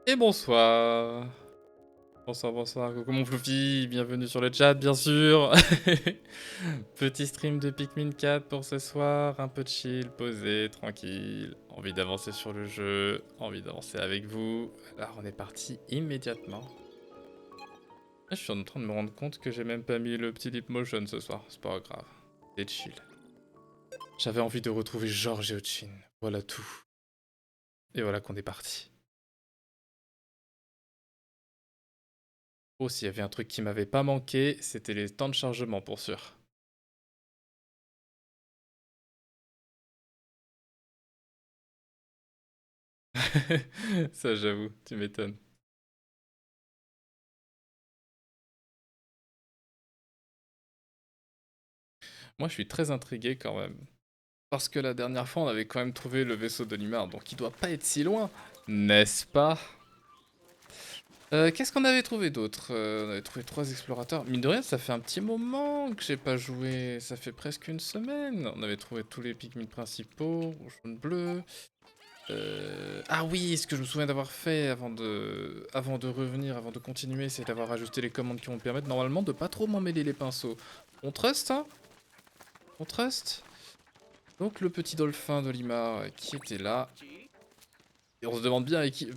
Et bonsoir. Bonsoir, bonsoir, coucou mon Fluffy, bienvenue sur le chat bien sûr. Petit stream de Pikmin 4 pour ce soir, un peu de chill, posé, tranquille, envie d'avancer sur le jeu, envie d'avancer avec vous. Alors on est parti immédiatement. Là, je suis en train de me rendre compte que j'ai même pas mis le petit Leap Motion ce soir, c'est pas grave, c'est chill. J'avais envie de retrouver George et Ochin, voilà tout. Et voilà qu'on est parti. Oh, s'il y avait un truc qui m'avait pas manqué, c'était les temps de chargement pour sûr. Ça, j'avoue, tu m'étonnes. Moi, je suis très intrigué quand même. Parce que la dernière fois, on avait quand même trouvé le vaisseau de Limar, donc il doit pas être si loin, n'est-ce pas? Qu'est-ce qu'on avait trouvé d'autre? On avait trouvé 3 explorateurs. Mine de rien, ça fait un petit moment que j'ai pas joué. Ça fait presque une semaine. On avait trouvé tous les Pikmin principaux, rouge, jaune, bleu. Ah oui, ce que je me souviens d'avoir fait avant de revenir, avant de continuer, c'est d'avoir ajusté les commandes qui vont me permettre normalement de pas trop m'emmêler les pinceaux. On trust, hein? On trust? Donc le petit dolphin de Limar qui était là. Et on se demande bien à qui...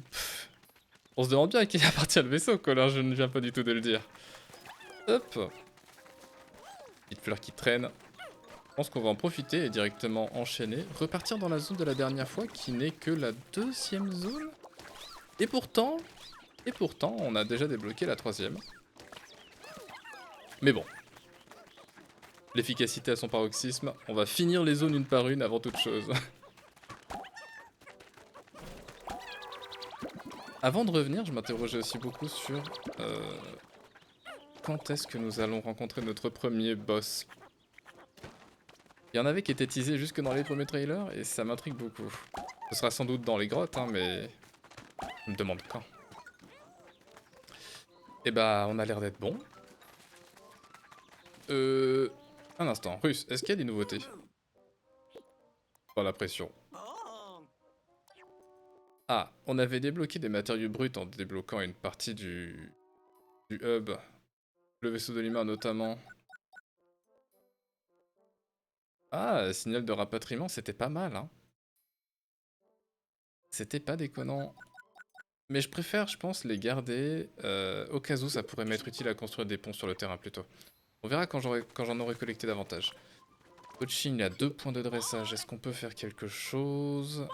on se demande bien à qui appartient le vaisseau, Colin, je ne viens pas du tout de le dire. Hop. Petite fleur qui traîne. Je pense qu'on va en profiter et directement enchaîner. Repartir dans la zone de la dernière fois qui n'est que la deuxième zone. Et pourtant, on a déjà débloqué la troisième. Mais bon. L'efficacité à son paroxysme. On va finir les zones une par une avant toute chose. Avant de revenir, je m'interrogeais aussi beaucoup sur quand est-ce que nous allons rencontrer notre premier boss. Il y en avait qui étaient teasés jusque dans les premiers trailers et ça m'intrigue beaucoup. Ce sera sans doute dans les grottes, hein, mais je me demande quand. Et bah, on a l'air d'être bon. Un instant, Russe, est-ce qu'il y a des nouveautés? Pas la pression. Ah, on avait débloqué des matériaux bruts en débloquant une partie du hub. Le vaisseau de l'humain notamment. Ah, signal de rapatriement, c'était pas mal, hein. C'était pas déconnant. Mais je préfère, je pense, les garder. Au cas où ça pourrait m'être utile à construire des ponts sur le terrain plutôt. On verra quand j'en aurai collecté davantage. Ochin, il a 2 points de dressage. Est-ce qu'on peut faire quelque chose?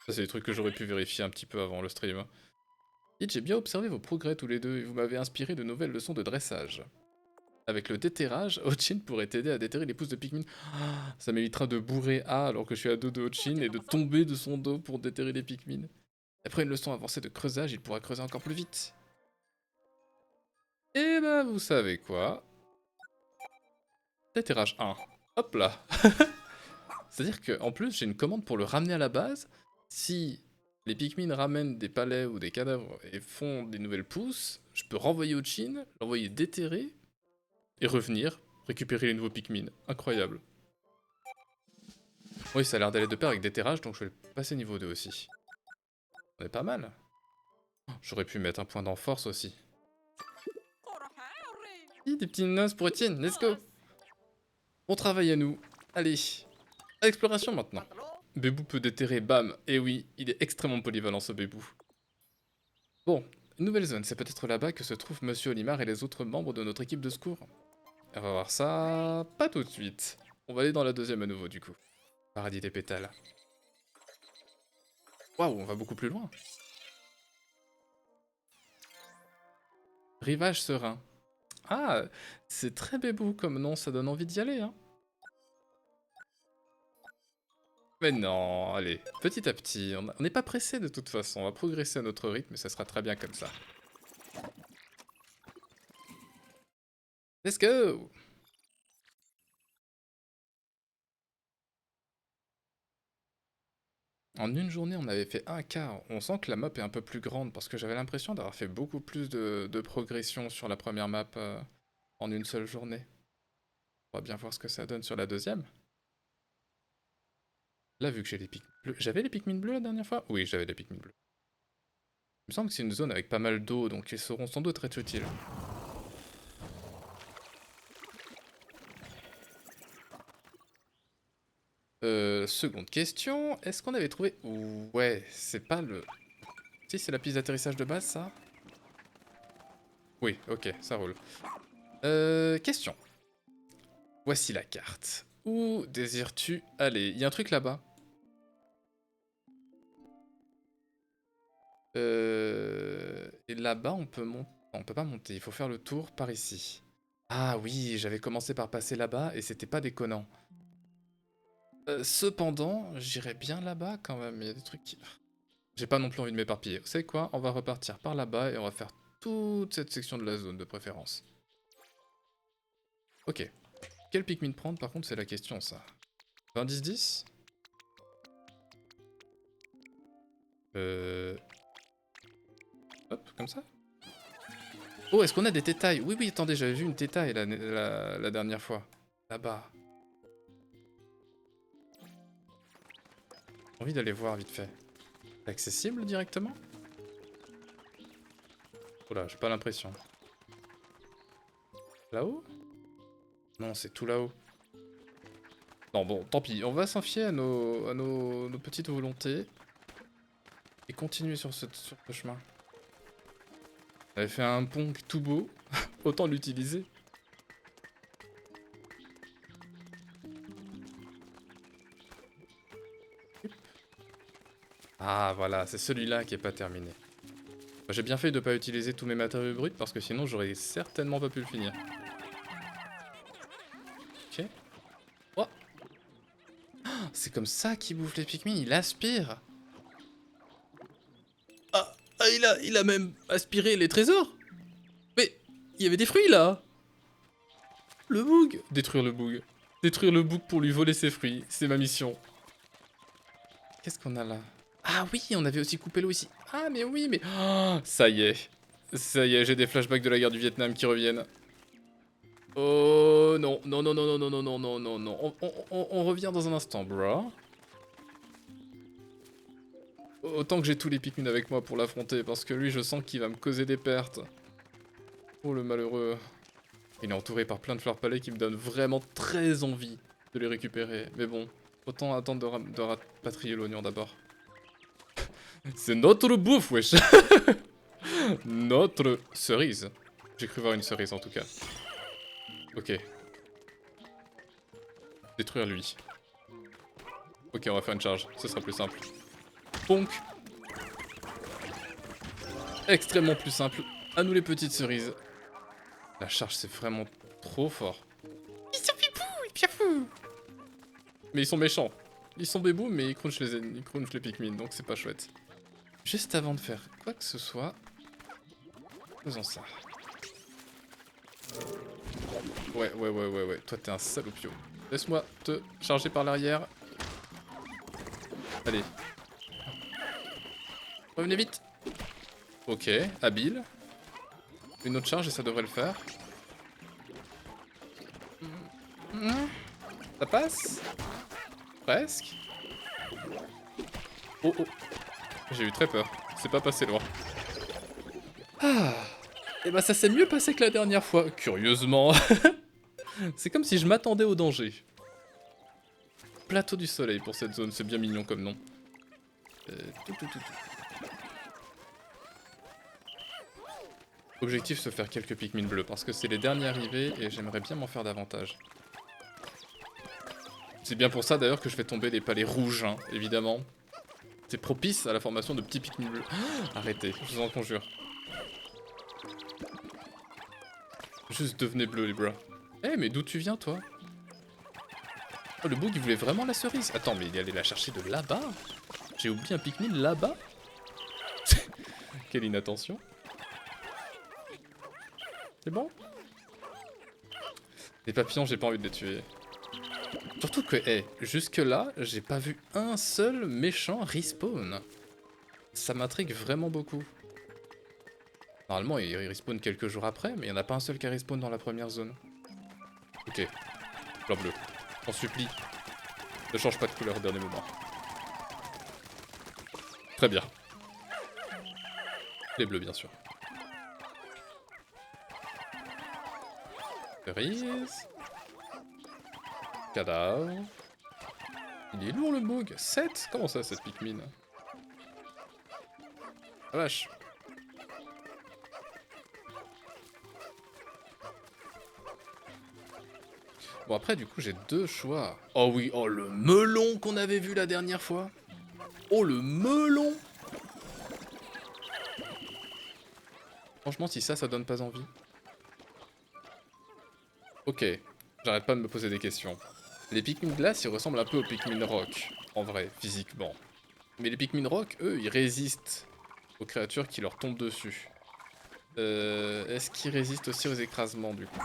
Ça, c'est des trucs que j'aurais pu vérifier un petit peu avant le stream. Dites, j'ai bien observé vos progrès tous les deux et vous m'avez inspiré de nouvelles leçons de dressage. Avec le déterrage, Ochin pourrait t'aider à déterrer les pousses de Pikmin. Ah, ça m'évitera de bourrer A alors que je suis à dos de Ochin et de tomber de son dos pour déterrer les Pikmin. Après une leçon avancée de creusage, il pourra creuser encore plus vite. Et bah, vous savez quoi? Déterrage 1. Hop là. C'est-à-dire qu'en plus, j'ai une commande pour le ramener à la base. Si les Pikmin ramènent des palais ou des cadavres et font des nouvelles pousses, je peux renvoyer au Chin, l'envoyer déterrer, et revenir, récupérer les nouveaux Pikmin. Incroyable. Oui, ça a l'air d'aller de pair avec déterrage, donc je vais le passer niveau 2 aussi. On est pas mal. J'aurais pu mettre un point d'enforce aussi. Des petites noces pour Etienne, let's go. On travaille à nous. Allez, à l'exploration maintenant. Bébou peut déterrer, bam. Et oui, il est extrêmement polyvalent ce Bébou. Bon, une nouvelle zone, c'est peut-être là-bas que se trouvent Monsieur Olimar et les autres membres de notre équipe de secours. On va voir ça... pas tout de suite. On va aller dans la deuxième à nouveau du coup. Paradis des pétales. Waouh, on va beaucoup plus loin. Rivage serein. Ah, c'est très bébou comme nom, ça donne envie d'y aller, hein. Mais non, allez, petit à petit, on n'est pas pressé de toute façon, on va progresser à notre rythme et ça sera très bien comme ça. Let's go! En une journée, on avait fait un quart. On sent que la map est un peu plus grande parce que j'avais l'impression d'avoir fait beaucoup plus de progression sur la première map en une seule journée. On va bien voir ce que ça donne sur la deuxième. Là, vu que j'ai les Pikmin bleus... J'avais les Pikmin bleus la dernière fois? Oui, j'avais les Pikmin bleus. Il me semble que c'est une zone avec pas mal d'eau, donc ils seront sans doute très utiles. Seconde question, est-ce qu'on avait trouvé... Ouais, c'est pas le... Si, c'est la piste d'atterrissage de base, ça? Oui, ok, ça roule. Question. Voici la carte. Où désires-tu aller? Il y a un truc là-bas. Et là-bas, on peut monter... On peut pas monter, il faut faire le tour par ici. Ah oui, j'avais commencé par passer là-bas et c'était pas déconnant. Cependant, j'irais bien là-bas quand même, il y a des trucs qui... J'ai pas non plus envie de m'éparpiller. Vous savez quoi? On va repartir par là-bas et on va faire toute cette section de la zone de préférence. Ok. Quel Pikmin prendre par contre, c'est la question ça. 20-10-10? Hop, comme ça. Oh, est-ce qu'on a des tétailles? Oui, oui, attendez, j'avais vu une tétaille la dernière fois. Là-bas. J'ai envie d'aller voir vite fait. C'est accessible directement? Oh là, j'ai pas l'impression. Là-haut? Non, c'est tout là-haut. Non, bon, tant pis. On va s'en fier à nos petites volontés. Et continuer sur ce chemin. On avait fait un pont tout beau. Autant l'utiliser. Ah, voilà, c'est celui-là qui est pas terminé. J'ai bien fait de pas utiliser tous mes matériaux bruts parce que sinon j'aurais certainement pas pu le finir. Ok. Oh, c'est comme ça qu'il bouffe les Pikmin, il aspire. Ah, il a même aspiré les trésors. Mais il y avait des fruits là. Le bug. Détruire le bug. Détruire le bug pour lui voler ses fruits, c'est ma mission. Qu'est-ce qu'on a là? Ah oui, on avait aussi coupé l'eau ici. Ah mais oui, mais... Oh, ça y est. Ça y est, j'ai des flashbacks de la guerre du Vietnam qui reviennent. Oh non, non, non, non, non, non, non, non, non, non. On revient dans un instant, bro. Autant que j'ai tous les Pikmin avec moi pour l'affronter, parce que lui, je sens qu'il va me causer des pertes. Oh le malheureux. Il est entouré par plein de fleurs palais qui me donnent vraiment très envie de les récupérer. Mais bon, autant attendre de rapatrier l'oignon d'abord. C'est notre bouffe, wesh. Notre cerise. J'ai cru voir une cerise en tout cas. Ok. Détruire lui. Ok, on va faire une charge, ce sera plus simple. Ponk. Extrêmement plus simple. À nous les petites cerises. La charge, c'est vraiment trop fort. Ils sont pipou, ils piafou. Mais ils sont méchants. Ils sont bébous, mais ils crunchent les Pikmin, donc c'est pas chouette. Juste avant de faire quoi que ce soit, faisons ça. Ouais. Toi, t'es un salopio. Laisse-moi te charger par l'arrière. Allez. Revenez vite. Ok, habile. Une autre charge et ça devrait le faire. Ça passe? Presque. Oh oh. J'ai eu très peur. C'est pas passé loin. Ah. Et bah ça s'est mieux passé que la dernière fois, curieusement. C'est comme si je m'attendais au danger. Plateau du soleil pour cette zone, c'est bien mignon comme nom. Tout. Objectif, se faire quelques Pikmin bleus, parce que c'est les derniers arrivés et j'aimerais bien m'en faire davantage. C'est bien pour ça d'ailleurs que je fais tomber les palais rouges, hein, évidemment. C'est propice à la formation de petits Pikmin bleus. Arrêtez, je vous en conjure. Juste devenez bleu les bras. Eh mais d'où tu viens toi? Oh le bug il voulait vraiment la cerise. Attends mais il allait la chercher de là-bas? J'ai oublié un Pikmin là-bas? Quelle inattention. C'est bon? Les papillons j'ai pas envie de les tuer. Surtout que, jusque là, j'ai pas vu un seul méchant respawn. Ça m'intrigue vraiment beaucoup. Normalement, il respawn quelques jours après, mais il n'y en a pas un seul qui a respawn dans la première zone. Ok. Blanc bleu. J'en supplie. Ne change pas de couleur au dernier moment. Très bien. Les bleus, bien sûr. Cerise. Cadavre. Il est lourd le bug. 7? Comment ça, cette Pikmin? Ah vache. Bon après du coup j'ai deux choix. Oh oui, oh le melon qu'on avait vu la dernière fois. Oh le melon. Franchement si ça donne pas envie. Ok, j'arrête pas de me poser des questions. Les Pikmin glace ils ressemblent un peu aux Pikmin rock, en vrai, physiquement. Mais les Pikmin rock, eux, ils résistent aux créatures qui leur tombent dessus. Est-ce qu'ils résistent aussi aux écrasements du coup?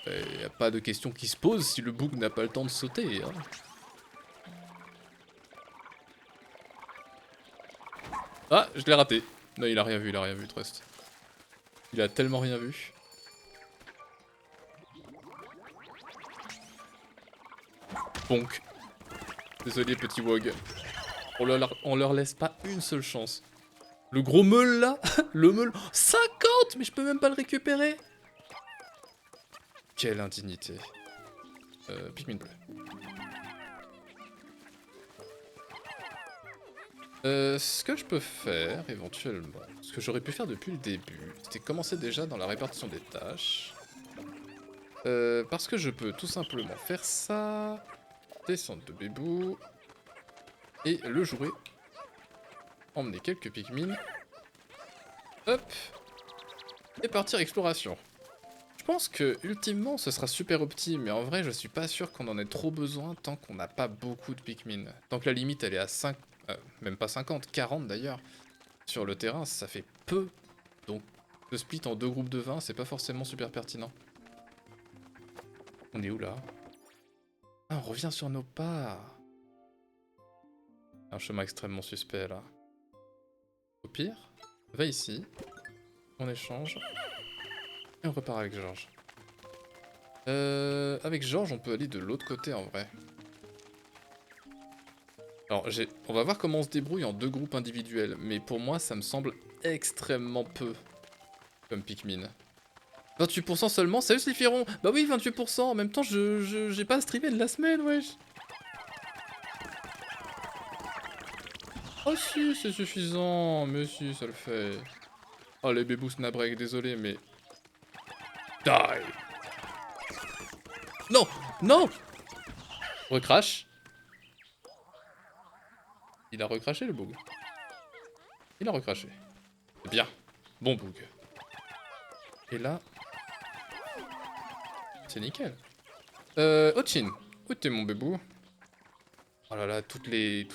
Y a pas de question qui se pose si le bouc n'a pas le temps de sauter. Hein. Ah, je l'ai raté. Non, il a rien vu, Trust. Il a tellement rien vu. Bonk. Désolé, petit Wog. On leur laisse pas une seule chance. Le gros meule là, le meule. 50. Mais je peux même pas le récupérer. Quelle indignité. Pikmin bleu. Ce que je peux faire, éventuellement, ce que j'aurais pu faire depuis le début, c'était commencer déjà dans la répartition des tâches. Parce que je peux tout simplement faire ça, descendre de Bébou, et le jouer. Emmener quelques Pikmin. Hop. Et partir exploration. Je pense que, ultimement, ce sera super opti, mais en vrai, je suis pas sûr qu'on en ait trop besoin tant qu'on n'a pas beaucoup de Pikmin. Tant que la limite, elle est à 5... même pas 50, 40 d'ailleurs. Sur le terrain, ça fait peu. Donc, le split en deux groupes de 20, c'est pas forcément super pertinent. On est où, là? Ah, on revient sur nos pas. Un chemin extrêmement suspect, là. Au pire, va ici. On échange. Et on repart avec Georges. Avec Georges, on peut aller de l'autre côté, en vrai. Alors, on va voir comment on se débrouille en deux groupes individuels, mais pour moi, ça me semble extrêmement peu comme Pikmin. 28% seulement, salut Slifiron. Bah oui, 28%, en même temps, j'ai pas streamé de la semaine, wesh. Oh si, c'est suffisant, mais si, ça le fait. Oh, les bébous snapbreak, désolé, mais... Die. Non, non. Recrash. Il a recraché le bug. Il a recraché. Bien. Bon bug. Et là... C'est nickel. Ochin. Où t'es mon bébou? Oh là là, toutes les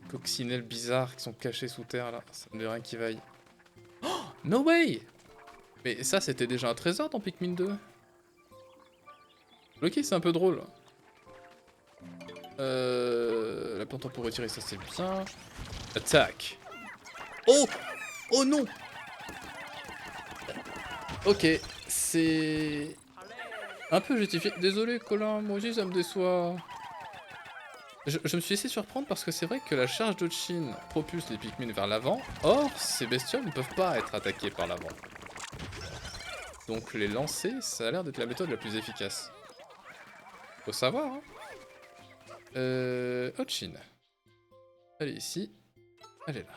coccinelles bizarres qui sont cachées sous terre là. Ça ne veut rien qui vaille. Oh, no way. Mais ça, c'était déjà un trésor dans Pikmin 2. Ok, c'est un peu drôle. La plante pour retirer, ça c'est bien. Attaque. Oh. Oh non. Ok, c'est... un peu justifié. Désolé Colin, moi aussi ça me déçoit. Je me suis laissé surprendre parce que c'est vrai que la charge d'Ochin propulse les Pikmin vers l'avant. Or, ces bestioles ne peuvent pas être attaquées par l'avant. Donc les lancer, ça a l'air d'être la méthode la plus efficace. Faut savoir, hein. Ochin. Elle est ici. Elle est là.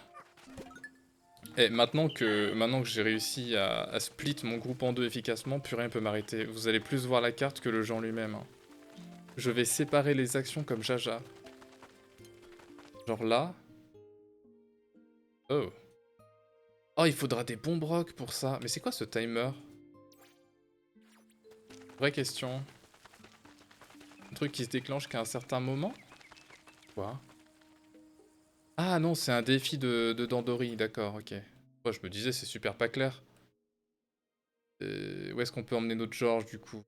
Et maintenant que j'ai réussi à split mon groupe en deux efficacement, plus rien peut m'arrêter. Vous allez plus voir la carte que le jeu en lui-même. Hein. Je vais séparer les actions comme Jaja. Genre là. Oh. Oh, il faudra des bons brocs pour ça. Mais c'est quoi ce timer? Vraie question. Un truc qui se déclenche qu'à un certain moment? Quoi? Ah non, c'est un défi de Dandori, d'accord, ok. Moi, je me disais, c'est super pas clair. Où est-ce qu'on peut emmener notre George, du coup?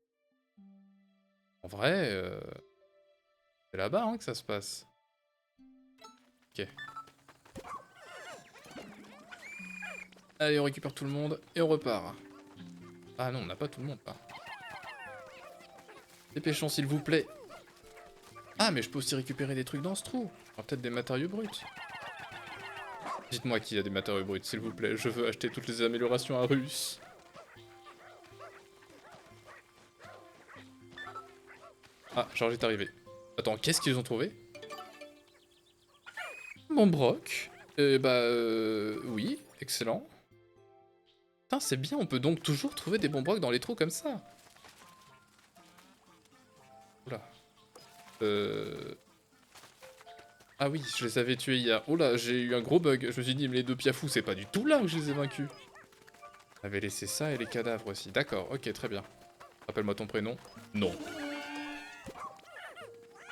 En vrai, c'est là-bas hein, que ça se passe. Ok. Allez, on récupère tout le monde et on repart. Ah non, on n'a pas tout le monde, là. Dépêchons, s'il vous plaît. Ah, mais je peux aussi récupérer des trucs dans ce trou. Alors, peut-être des matériaux bruts. Dites-moi qu'il y a des matériaux bruts, s'il vous plaît. Je veux acheter toutes les améliorations à Russe. Ah, Georges est arrivé. Attends, qu'est-ce qu'ils ont trouvé? Mon broc. Oui, excellent. Putain, c'est bien, on peut donc toujours trouver des bons brocs dans les trous comme ça. Oula. Ah oui, je les avais tués hier. Oh là, j'ai eu un gros bug. Je me suis dit, mais les deux piafous, c'est pas du tout là où je les ai vaincus. J'avais laissé ça et les cadavres aussi. D'accord, ok, très bien. Rappelle-moi ton prénom. Non.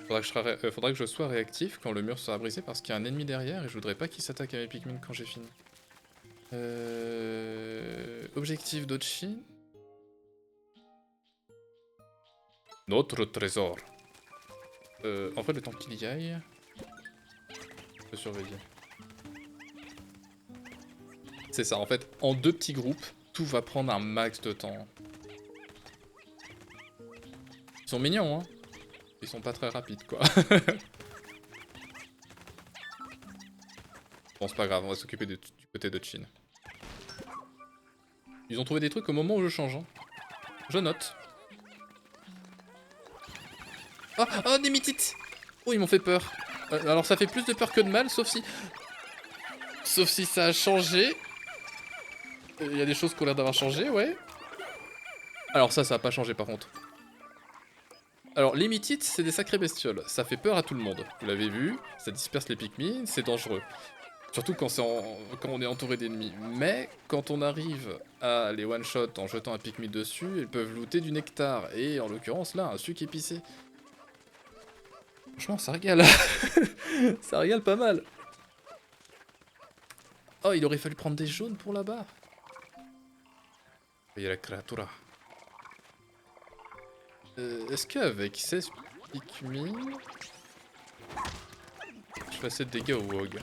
Faudra que je sois réactif quand le mur sera brisé parce qu'il y a un ennemi derrière et je voudrais pas qu'il s'attaque à mes Pikmin quand j'ai fini. Objectif d'Ochin. Notre trésor. En vrai, le temps qu'il y aille... Je peux surveiller. C'est ça, en fait, en deux petits groupes, tout va prendre un max de temps. Ils sont mignons, hein. Ils sont pas très rapides, quoi. Bon, c'est pas grave, on va s'occuper du côté de Chin. Ils ont trouvé des trucs au moment où je change, hein. Je note. Oh, oh, des mitites. Oh, ils m'ont fait peur. Alors ça fait plus de peur que de mal, sauf si... Sauf si ça a changé. Il y a des choses qui ont l'air d'avoir changé, ouais. Alors ça a pas changé par contre. Alors les mitites, c'est des sacrées bestioles. Ça fait peur à tout le monde. Vous l'avez vu, ça disperse les Pikmin, c'est dangereux. Surtout quand, quand on est entouré d'ennemis. Mais quand on arrive à les one-shot en jetant un Pikmin dessus, ils peuvent looter du nectar. Et en l'occurrence là, un sucre épicé. Franchement, ça régale. Ça régale pas mal. Oh, il aurait fallu prendre des jaunes pour là-bas. Il y a la créatura. Est-ce qu'avec 16 Pikmin, je fais assez de dégâts au WOG?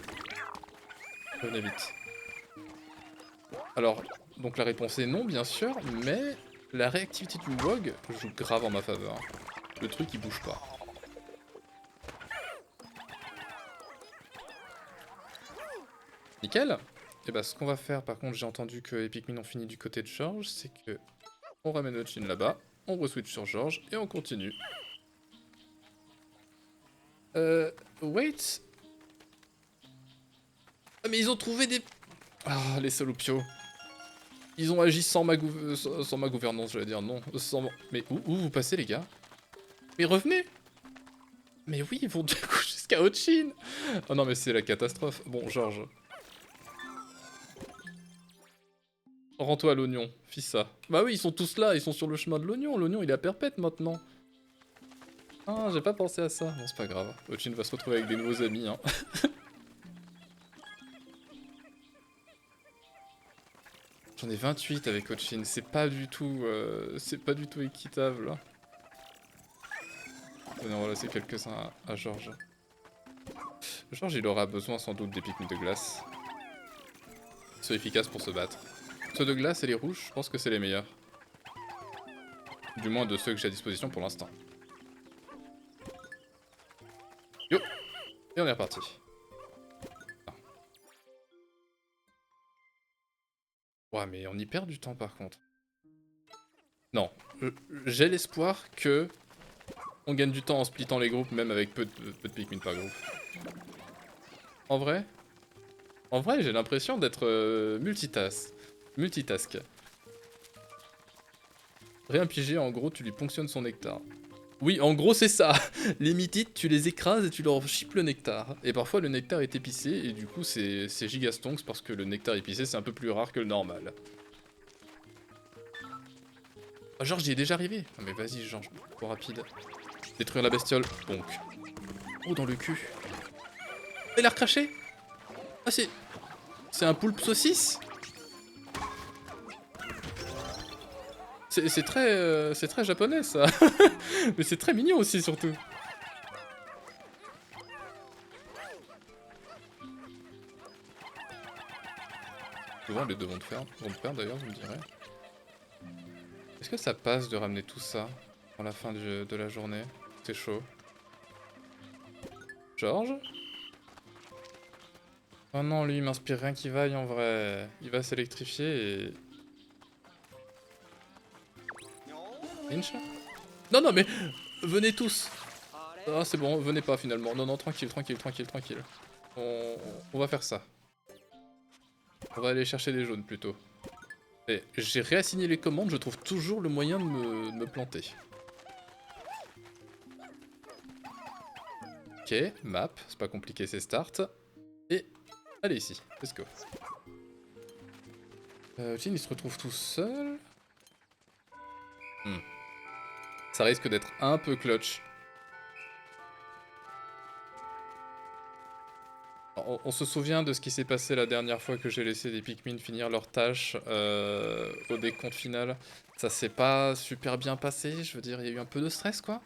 Venez vite. Alors, donc la réponse est non, bien sûr, mais la réactivité du WOG joue grave en ma faveur. Le truc, il bouge pas. Nickel. Et bah, ce qu'on va faire, par contre, j'ai entendu que les Pikmin ont fini du côté de George, c'est que on ramène notre Chin là-bas, on re-switch sur George, et on continue. Wait. Ah, mais ils ont trouvé des... Ah, les salopios. Ils ont agi sans ma, sans ma gouvernance, j'allais dire, non. Sans... Mais où vous passez, les gars? Mais revenez. Mais oui, ils vont du coup jusqu'à Ochin. Oh non, mais c'est la catastrophe. Bon, Georges. Rends-toi à l'oignon, fais ça. Bah oui, ils sont tous là, ils sont sur le chemin de l'oignon. L'oignon, il est à perpète maintenant. Ah, j'ai pas pensé à ça. Bon, c'est pas grave. Ochin va se retrouver avec des nouveaux amis, hein. J'en ai 28 avec Ochin, c'est pas du tout équitable. On va laisser quelques-uns à Georges. Georges, il aura besoin sans doute des Pikmin de glace. Ils sont efficaces pour se battre. Ceux de glace et les rouges, je pense que c'est les meilleurs. Du moins de ceux que j'ai à disposition pour l'instant. Yo! Et on est reparti. Ouais, mais on y perd du temps par contre. Non, j'ai l'espoir que on gagne du temps en splittant les groupes, même avec peu de Pikmin par groupe. En vrai, j'ai l'impression d'être multitask. Rien pigé, en gros, tu lui ponctionnes son nectar. Oui, en gros, c'est ça. Les mitites, tu les écrases et tu leur chippes le nectar. Et parfois, le nectar est épicé, et du coup, c'est gigastonks parce que le nectar épicé, c'est un peu plus rare que le normal. Ah, Georges, j'y est déjà arrivé. Ah, mais vas-y, Georges, trop rapide. Détruire la bestiole, donc. Oh, dans le cul. Il a recraché. Ah, c'est un poulpe saucisse. C'est très japonais, ça. Mais c'est très mignon aussi, surtout. Souvent, les deux vont te faire d'ailleurs, vous me direz. Est-ce que ça passe de ramener tout ça à la fin de la journée? C'est chaud. George. Oh non, lui, il m'inspire rien qui vaille en vrai. Il va s'électrifier et... Lynch. Non, non, mais... Venez tous. Ah, c'est bon, venez pas finalement. Non, non, tranquille, tranquille, tranquille, tranquille. On va faire ça. On va aller chercher des jaunes plutôt. Et j'ai réassigné les commandes, je trouve toujours le moyen de me planter. Ok, map, c'est pas compliqué, c'est start. Et allez ici, let's go. Jin il se retrouve tout seul. Ça risque d'être un peu clutch. On se souvient de ce qui s'est passé la dernière fois que j'ai laissé des Pikmin finir leurs tâches au décompte final. Ça s'est pas super bien passé, je veux dire, il y a eu un peu de stress quoi.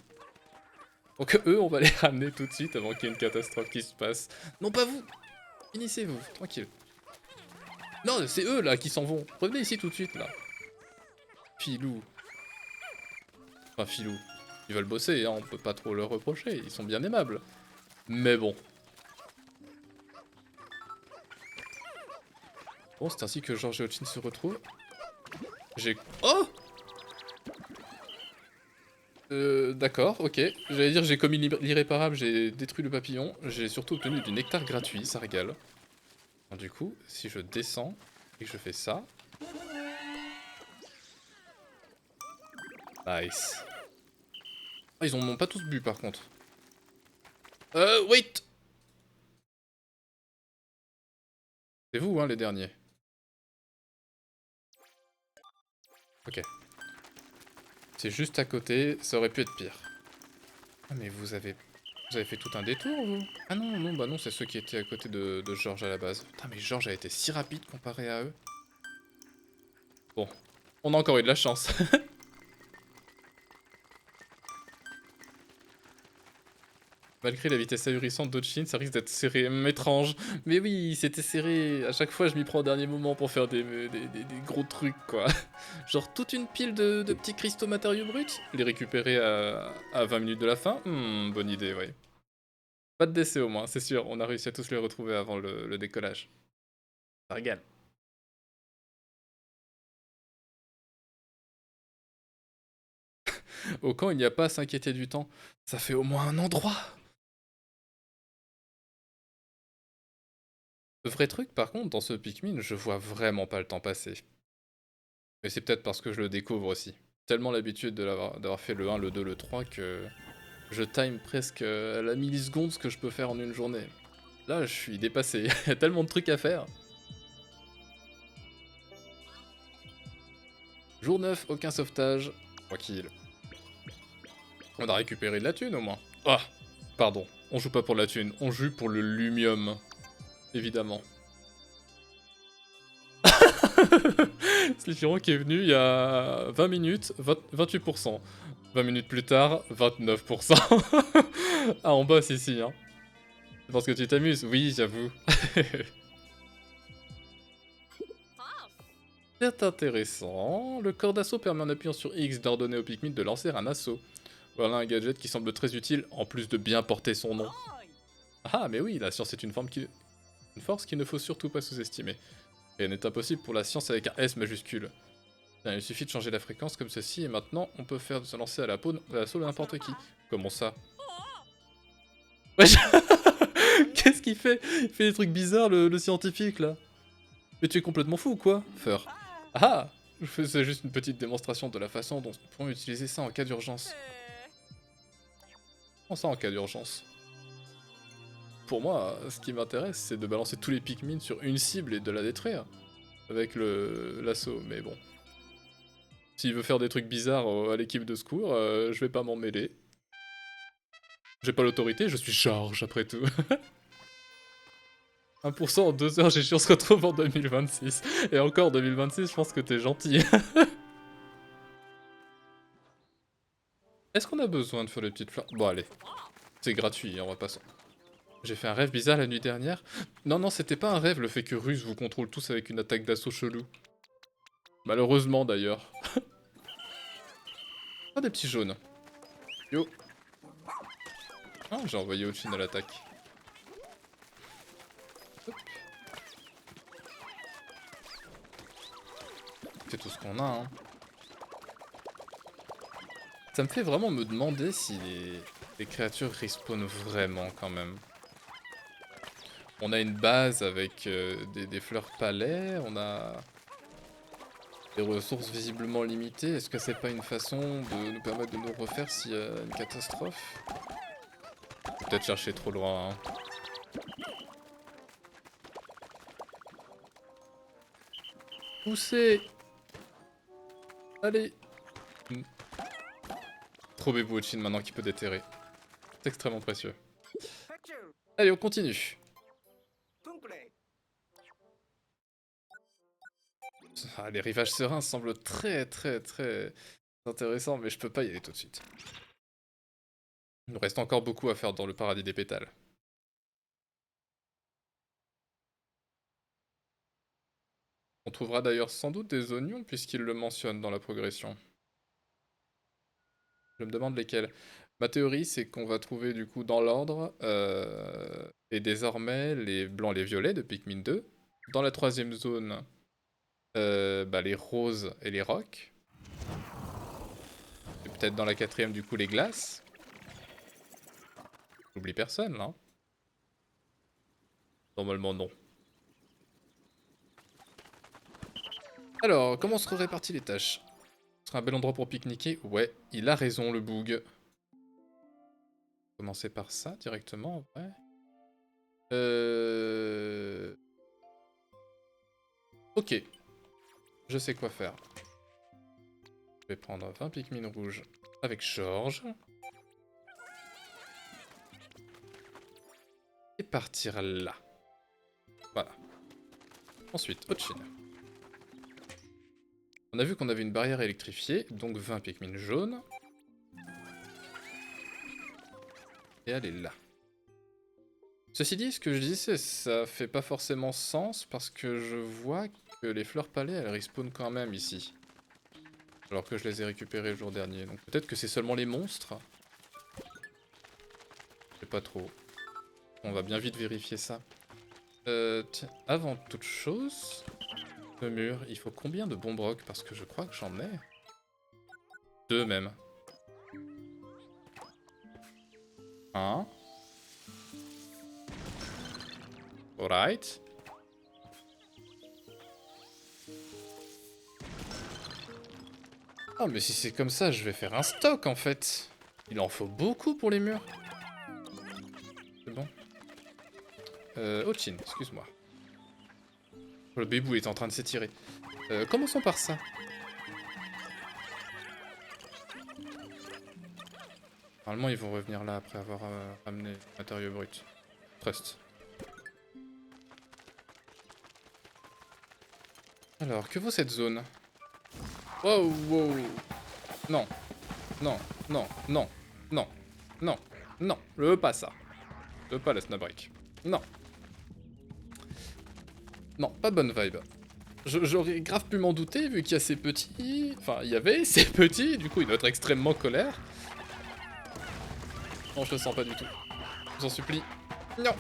Donc eux, on va les ramener tout de suite avant qu'il y ait une catastrophe qui se passe. Non pas vous, finissez-vous, tranquille. Non, c'est eux là qui s'en vont. Revenez ici tout de suite là. Filou. Enfin filou. Ils veulent bosser, hein, on peut pas trop leur reprocher, ils sont bien aimables. Mais bon. Bon, c'est ainsi que George et Ochin se retrouvent. J'ai... Oh! D'accord, ok. J'allais dire j'ai commis l'irréparable, j'ai détruit le papillon. J'ai surtout obtenu du nectar gratuit, ça régale. Alors, du coup, si je descends et que je fais ça... Nice. Ah, ils en ont pas tous bu par contre. Wait! C'est vous, hein, les derniers. Ok. C'est juste à côté, ça aurait pu être pire. Ah mais vous avez fait tout un détour, vous? Ah non, non, bah non, c'est ceux qui étaient à côté de George à la base. Putain, mais George a été si rapide comparé à eux. Bon, on a encore eu de la chance. Malgré la vitesse ahurissante d'Ochin, ça risque d'être serré, étrange. Mais oui, c'était serré. À chaque fois, je m'y prends au dernier moment pour faire des gros trucs, quoi. Genre toute une pile de petits cristaux matériaux bruts, les récupérer à 20 minutes de la fin. Bonne idée, ouais. Pas de décès au moins, c'est sûr. On a réussi à tous les retrouver avant le décollage. Ça régale. Au camp, il n'y a pas à s'inquiéter du temps. Ça fait au moins un endroit. Le vrai truc, par contre, dans ce Pikmin, je vois vraiment pas le temps passer. Mais c'est peut-être parce que je le découvre aussi. Tellement l'habitude d'avoir fait le 1, le 2, le 3 que je time presque à la milliseconde ce que je peux faire en une journée. Là, je suis dépassé. Il y a tellement de trucs à faire. Jour 9, aucun sauvetage. Tranquille. On a récupéré de la thune au moins. Ah, pardon. On joue pas pour la thune, on joue pour le lumium. Évidemment. Slifiron qui est venu il y a 20 minutes, 28%. 20 minutes plus tard, 29%. Ah, on bosse ici, hein. C'est parce que tu t'amuses, oui, j'avoue. C'est intéressant. Le corps d'assaut permet en appuyant sur X d'ordonner au Pikmin de lancer un assaut. Voilà un gadget qui semble très utile, en plus de bien porter son nom. Ah, mais oui, la science est une force qu'il ne faut surtout pas sous-estimer. Rien n'est impossible pour la science avec un S majuscule. Bien, il suffit de changer la fréquence comme ceci, et maintenant, on peut faire se lancer à l'assaut de n'importe qui. Comment ça? Wesh. Qu'est-ce qu'il fait? Il fait des trucs bizarres, le scientifique, là. Mais tu es complètement fou, quoi, Fur. Ah! Je faisais juste une petite démonstration de la façon dont on peut utiliser ça en cas d'urgence. Comment ça, en cas d'urgence? Pour moi, ce qui m'intéresse, c'est de balancer tous les Pikmin sur une cible et de la détruire. Avec l'assaut, mais bon. S'il veut faire des trucs bizarres à l'équipe de secours, je vais pas m'en mêler. J'ai pas l'autorité, je suis George après tout. 1% en 2 heures, j'ai sûr, on se retrouve en 2026. Et encore 2026, je pense que t'es gentil. Est-ce qu'on a besoin de faire des petites fleurs? Bon, allez. C'est gratuit, hein, on va pas s'en... J'ai fait un rêve bizarre la nuit dernière. Non, non, c'était pas un rêve, le fait que Russe vous contrôle tous avec une attaque d'assaut chelou. Malheureusement, d'ailleurs. Ah, des petits jaunes. Yo. Ah, j'ai envoyé Ochin à l'attaque. C'est tout ce qu'on a, hein. Ça me fait vraiment me demander si les créatures respawnent vraiment quand même. On a une base avec des fleurs palais, on a des ressources visiblement limitées. Est-ce que c'est pas une façon de nous permettre de nous refaire s'il y a une catastrophe? Peut-être chercher trop loin, hein. Poussez! Allez! Trop bébou Ochin maintenant qui peut déterrer. C'est extrêmement précieux. Allez, on continue. Ah, les rivages sereins semblent très intéressants, mais je peux pas y aller tout de suite. Il nous reste encore beaucoup à faire dans le paradis des pétales. On trouvera d'ailleurs sans doute des oignons puisqu'il le mentionne dans la progression. Je me demande lesquels. Ma théorie, c'est qu'on va trouver du coup dans l'ordre, et désormais les blancs, les violets de Pikmin 2. Dans la troisième zone, les roses et les rocs. Et peut-être dans la quatrième du coup les glaces. J'oublie personne là. Normalement non. Alors, comment on se répartit les tâches? Ce serait un bel endroit pour pique-niquer. Ouais, il a raison le boug. Commencer par ça directement, ouais. Ok. Je sais quoi faire. Je vais prendre 20 Pikmin rouges avec Georges. Et partir là. Voilà. Ensuite, Ochin. On a vu qu'on avait une barrière électrifiée, donc 20 Pikmin jaunes. Et elle est là. Ceci dit, ce que je dis, ça fait pas forcément sens parce que je vois que les fleurs palais, elles respawnent quand même ici. Alors que je les ai récupérées le jour dernier. Donc peut-être que c'est seulement les monstres. Je sais pas trop. On va bien vite vérifier ça. Tiens, avant toute chose... Le mur, il faut combien de bons brocs? Parce que je crois que j'en ai. 2 même. 1. Alright. Oh mais si c'est comme ça, je vais faire un stock en fait. Il en faut beaucoup pour les murs. C'est bon. Ochin, excuse-moi. Le bébou est en train de s'étirer. Commençons par ça. Normalement, ils vont revenir là après avoir ramené le matériau brut. Trust. Alors, que vaut cette zone? Wow, wow. Non. Non, non, non, non, non, non. Je veux pas ça. Je veux pas la Snapbreak. Non. Non, pas bonne vibe. J'aurais grave pu m'en douter vu qu'il y a ces petits... Enfin, il y avait ces petits, du coup il doit être extrêmement colère. Non, je le sens pas du tout. Je vous en supplie. Non.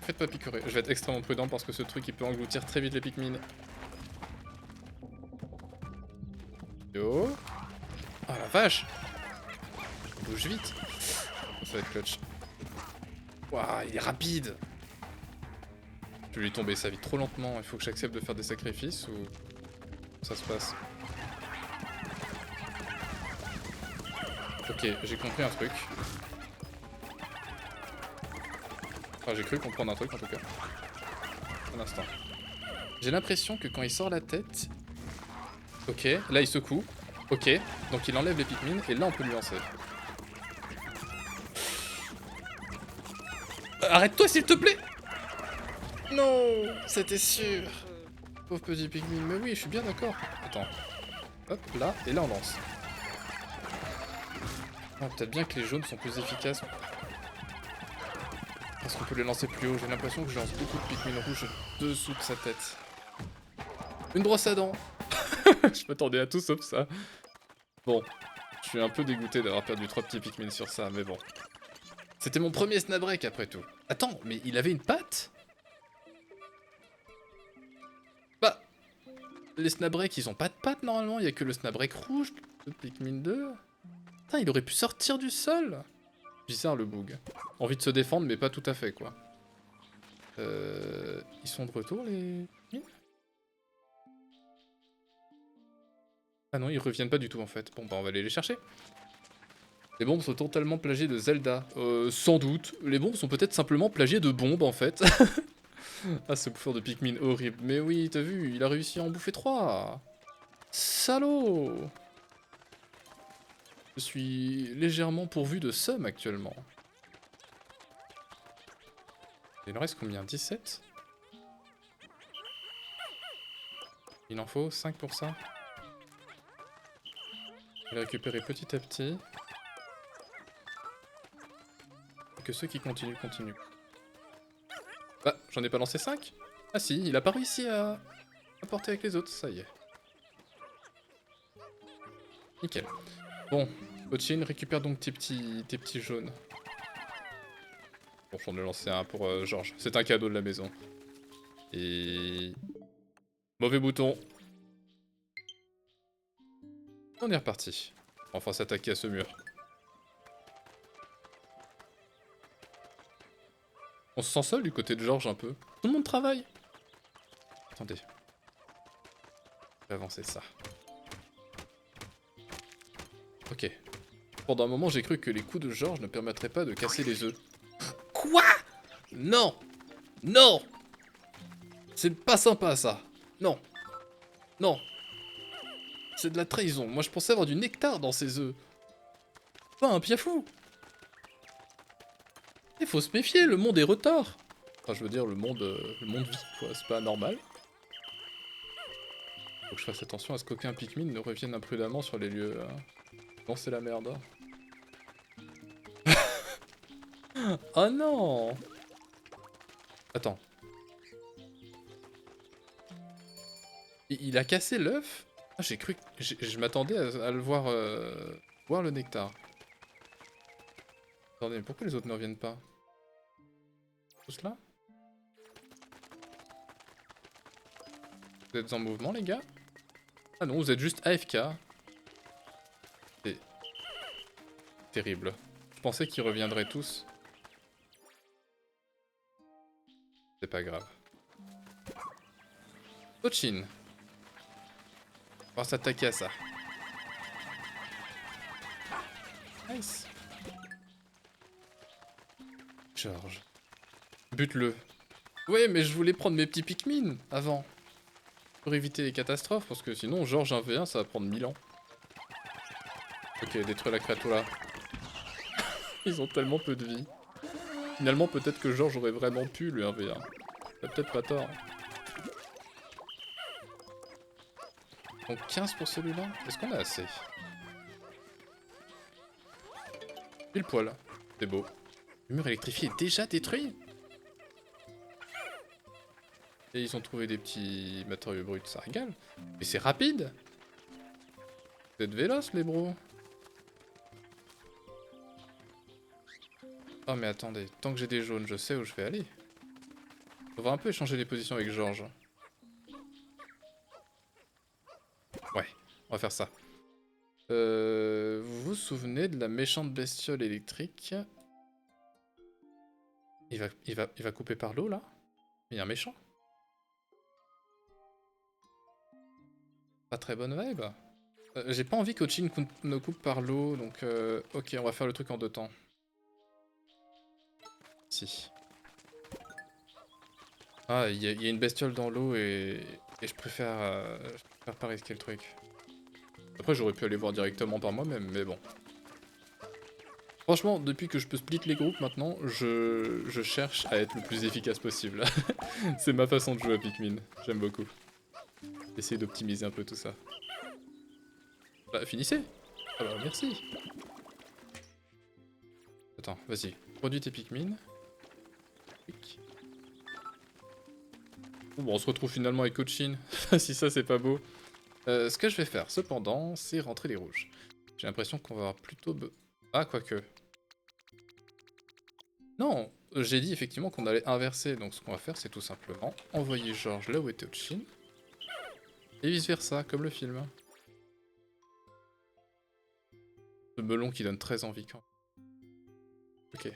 Faites pas picorer. Je vais être extrêmement prudent parce que ce truc il peut engloutir très vite les Pikmin. Yo. Oh la vache. Bouge vite. Ça va être clutch. Waouh, il est rapide. Je vais lui tomber sa vie trop lentement. Il faut que j'accepte de faire des sacrifices ou... ça se passe. Ok, j'ai compris un truc. Enfin, j'ai cru comprendre un truc en tout cas. Un instant. J'ai l'impression que quand il sort la tête... Ok, là il secoue. Ok, donc il enlève les Pikmin et là on peut lui lancer. Arrête-toi s'il te plaît! Non, c'était sûr. Pauvre petit Pikmin, mais oui, je suis bien d'accord. Attends. Hop, là, et là on lance. Ah, peut-être bien que les jaunes sont plus efficaces. Parce qu'on peut les lancer plus haut. J'ai l'impression que je lance beaucoup de Pikmin rouges dessous de sa tête. Une brosse à dents. Je m'attendais à tout sauf ça. Bon, je suis un peu dégoûté d'avoir perdu 3 petits Pikmin sur ça, mais bon. C'était mon premier Snapbreak après tout. Attends, mais il avait une patte? Bah... Les Snapdrake, ils ont pas de pattes normalement, il y a que le Snapdrake rouge de Pikmin 2. Putain, il aurait pu sortir du sol. Bizarre le bug. Envie de se défendre, mais pas tout à fait, quoi. Ils sont de retour, les Pikmin? Ah non, ils reviennent pas du tout, en fait. Bon, bah on va aller les chercher. Les bombes sont totalement plagiées de Zelda. Sans doute. Les bombes sont peut-être simplement plagiées de bombes, en fait. Ah, ce bouffeur de Pikmin horrible. Mais oui, t'as vu, il a réussi à en bouffer 3. Salaud! Je suis légèrement pourvu de seum actuellement. Il en reste combien? 17? Il en faut 5 pour ça. Je vais récupérer petit à petit. Et que ceux qui continuent, continuent. Bah, j'en ai pas lancé 5? Ah si, il a pas réussi à porter avec les autres, ça y est. Nickel. Bon, Ochin, récupère donc tes petits jaunes. Bon, j'en ai lancé un pour Georges. C'est un cadeau de la maison. Et... Mauvais bouton. On est reparti. Enfin s'attaquer à ce mur. On se sent seul du côté de Georges un peu. Tout le monde travaille. Attendez. Je vais avancer ça. Ok. Pendant un moment, j'ai cru que les coups de Georges ne permettraient pas de casser les œufs. Quoi? Non! Non! C'est pas sympa ça. Non. Non. C'est de la trahison. Moi je pensais avoir du nectar dans ces œufs. Pas un piafou. Il faut se méfier, le monde est retard. Enfin je veux dire le monde vit quoi, c'est pas normal. Faut que je fasse attention à ce qu'aucun Pikmin ne revienne imprudemment sur les lieux. Non c'est la merde. Oh non! Attends. Il a cassé l'œuf? Ah, j'ai cru que... Je m'attendais à le voir... voir le nectar. Attendez, mais pourquoi les autres ne reviennent pas? Tous là? Vous êtes en mouvement, les gars? Ah non, vous êtes juste AFK. C'est... terrible. Je pensais qu'ils reviendraient tous. C'est pas grave. Ochin. On va s'attaquer à ça. Nice. George. Bute-le. Ouais, mais je voulais prendre mes petits Pikmin avant. Pour éviter les catastrophes, parce que sinon, George 1v1, ça va prendre 1000 ans. Ok, détruis la créature là. Ils ont tellement peu de vie. Finalement, peut-être que George aurait vraiment pu le 1v1. T'as peut-être pas tort. Donc 15 pour celui-là. Est-ce qu'on a assez? Pile poil. C'est beau. Le mur électrifié est déjà détruit. Et ils ont trouvé des petits matériaux bruts, ça régale. Mais c'est rapide. Vous êtes véloces les bros. Oh mais attendez, tant que j'ai des jaunes, je sais où je vais aller. On va un peu échanger les positions avec Georges. Ouais, on va faire ça. Vous vous souvenez de la méchante bestiole électrique? Il va couper par l'eau là? Il y a un méchant? Pas très bonne vibe. J'ai pas envie qu'Ochin ne coupe par l'eau, donc ok, on va faire le truc en 2 temps. Si. Ah, il y a une bestiole dans l'eau et je préfère pas risquer le truc. Après, j'aurais pu aller voir directement par moi-même, mais bon. Franchement, depuis que je peux split les groupes maintenant, je cherche à être le plus efficace possible. C'est ma façon de jouer à Pikmin, j'aime beaucoup. Essayer d'optimiser un peu tout ça. Bah, finissez. Ah bah, merci. Attends, vas-y. Produis tes Pikmin. Bon, on se retrouve finalement avec Ochin. Si ça, c'est pas beau. Ce que je vais faire, cependant, c'est rentrer les rouges. J'ai l'impression qu'on va avoir plutôt... Ah, quoique. Non, j'ai dit effectivement qu'on allait inverser. Donc ce qu'on va faire, c'est tout simplement envoyer Georges là où était Ochin. Et vice versa, comme le film. Ce melon qui donne très envie quand même. Ok.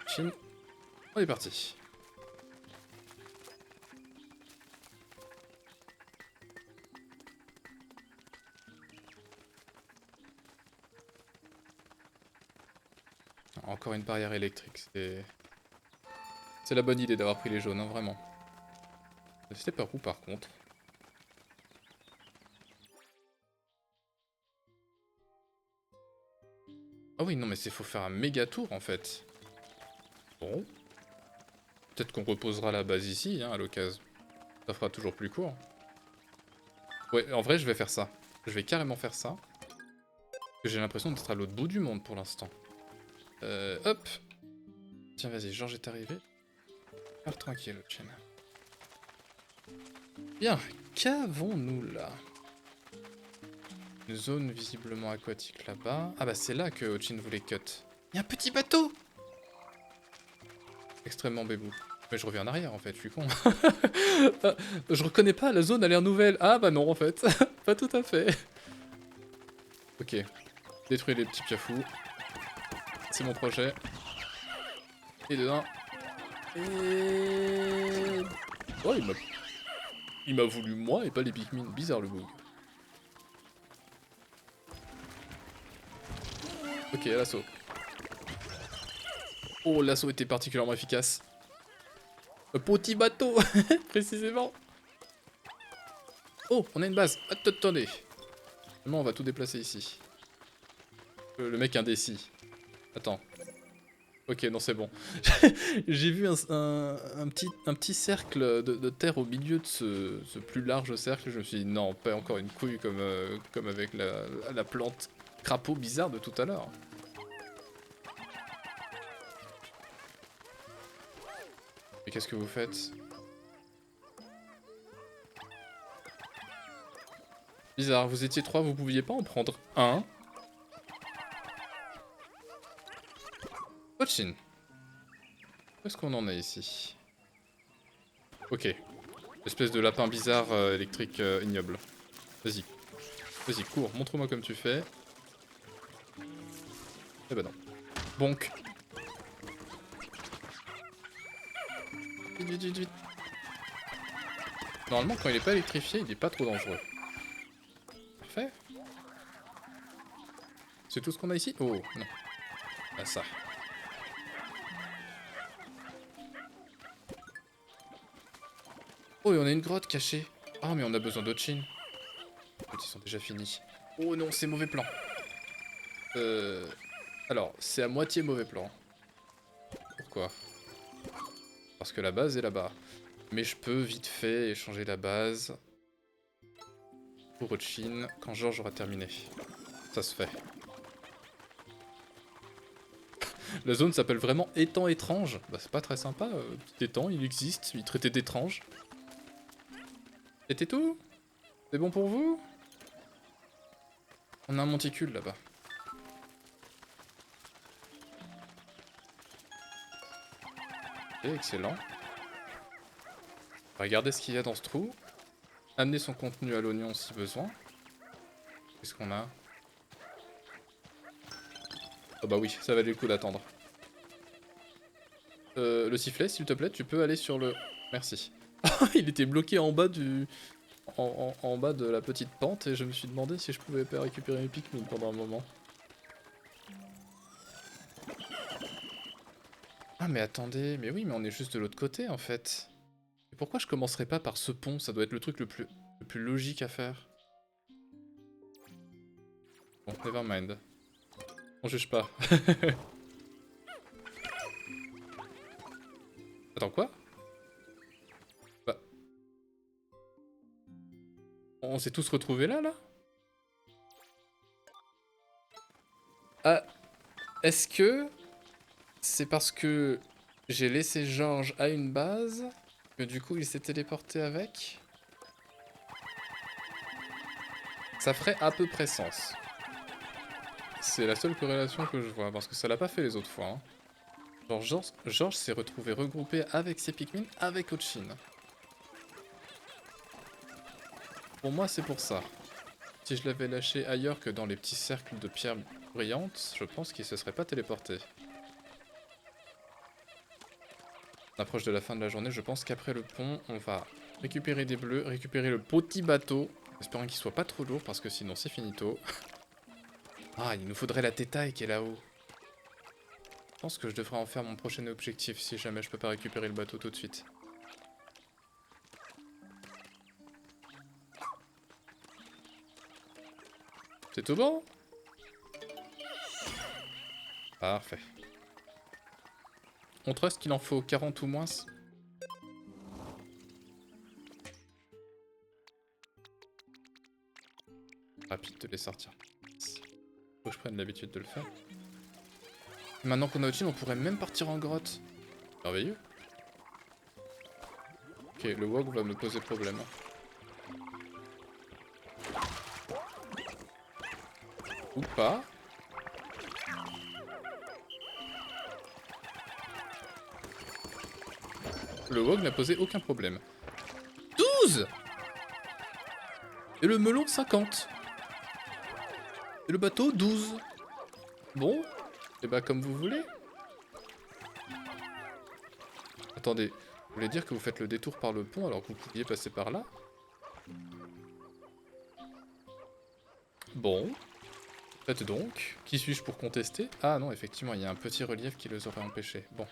Chine. On est parti. Encore une barrière électrique, c'est la bonne idée d'avoir pris les jaunes, hein, vraiment. C'était par où par contre? Ah oui, non mais c'est faut faire un méga tour en fait. Bon. Peut-être qu'on reposera la base ici, hein, à l'occasion. Ça fera toujours plus court. Ouais, en vrai, je vais faire ça. Je vais carrément faire ça. Parce que j'ai l'impression d'être à l'autre bout du monde pour l'instant. Hop. Tiens, vas-y, Georges est arrivé. Faire tranquille, Ochin. Bien, qu'avons-nous là? Une zone visiblement aquatique là-bas. Ah bah c'est là que Ochin voulait cut. Il y a un petit bateau! Extrêmement bébou. Mais je reviens en arrière en fait, je suis con. Ah, je reconnais pas, la zone a l'air nouvelle. Ah bah non en fait, pas tout à fait. Ok, détruire les petits piafous. C'est mon projet. Et dedans. Et... Oh, il m'a voulu moi et pas les Pikmin. Bizarre le bug. Ok, l'assaut. Oh, l'assaut était particulièrement efficace. Un petit bateau, précisément. Oh, on a une base. Attendez. Maintenant, on va tout déplacer ici. Le mec indécis. Attends. Ok, non, c'est bon. J'ai vu un petit cercle de terre au milieu de ce plus large cercle. Je me suis dit, non, pas encore une couille comme avec la plante crapaud bizarre de tout à l'heure. Mais qu'est-ce que vous faites? Bizarre, vous étiez 3, vous pouviez pas en prendre un? Ochin. Où est-ce qu'on en est ici? Ok. Espèce de lapin bizarre électrique ignoble. Vas-y. Vas-y, cours, montre-moi comme tu fais. Eh ben non. Bonk. Vite, vite, vite, vite. Normalement, quand il est pas électrifié, il est pas trop dangereux. Parfait. C'est tout ce qu'on a ici? Oh, non. Ah, ça. Oh, et on a une grotte cachée. Ah, mais on a besoin d'Ochin. Ils sont déjà finis. Oh non, c'est mauvais plan. Alors, c'est à moitié mauvais plan. Pourquoi? Parce que la base est là-bas. Mais je peux vite fait échanger la base pour Ochin quand Georges aura terminé. Ça se fait. La zone s'appelle vraiment étang étrange. Bah c'est pas très sympa, petit étang, il existe, il est traité d'étrange. C'était tout? C'est bon pour vous? On a un monticule là-bas. Ok, excellent. Regardez ce qu'il y a dans ce trou. Amener son contenu à l'oignon si besoin. Qu'est-ce qu'on a? Oh bah oui, ça valait le coup d'attendre. Le sifflet, s'il te plaît, tu peux aller sur le... Merci. Il était bloqué en bas du... En bas de la petite pente et je me suis demandé si je pouvais pas récupérer mes Pikmin pendant un moment. Ah mais attendez, mais oui, mais on est juste de l'autre côté en fait. Et pourquoi je commencerais pas par ce pont? Ça doit être le truc le plus logique à faire. Bon, nevermind. On juge pas. Attends, quoi? Bah... On s'est tous retrouvés là, là? Ah... Est-ce que... c'est parce que... j'ai laissé Georges à une base... que du coup il s'est téléporté avec? Ça ferait à peu près sens. C'est la seule corrélation que je vois, parce que ça l'a pas fait les autres fois. Hein. Genre, Georges s'est retrouvé regroupé avec ses Pikmin, avec Ochin. Pour moi, c'est pour ça. Si je l'avais lâché ailleurs que dans les petits cercles de pierres brillantes, je pense qu'il se serait pas téléporté. On approche de la fin de la journée, je pense qu'après le pont, on va récupérer des bleus, récupérer le petit bateau, espérant qu'il soit pas trop lourd, parce que sinon c'est finito. Ah, il nous faudrait la tétaille qui est là-haut. Je pense que je devrais en faire mon prochain objectif, si jamais je peux pas récupérer le bateau tout de suite. C'est tout bon? Parfait. On trust qu'il en faut 40 ou moins. Rapide de les sortir. Faut que je prenne l'habitude de le faire. Maintenant qu'on a Ochin, on pourrait même partir en grotte. Merveilleux. Ok, le WOG va me poser problème. Ou pas. Le WOG n'a posé aucun problème. 12! Et le melon 50. Et le bateau 12. Bon. Et bah comme vous voulez. Attendez, vous voulez dire que vous faites le détour par le pont alors que vous pouviez passer par là? Bon. Faites donc. Qui suis-je pour contester? Ah non, effectivement, il y a un petit relief qui les aurait empêchés. Bon.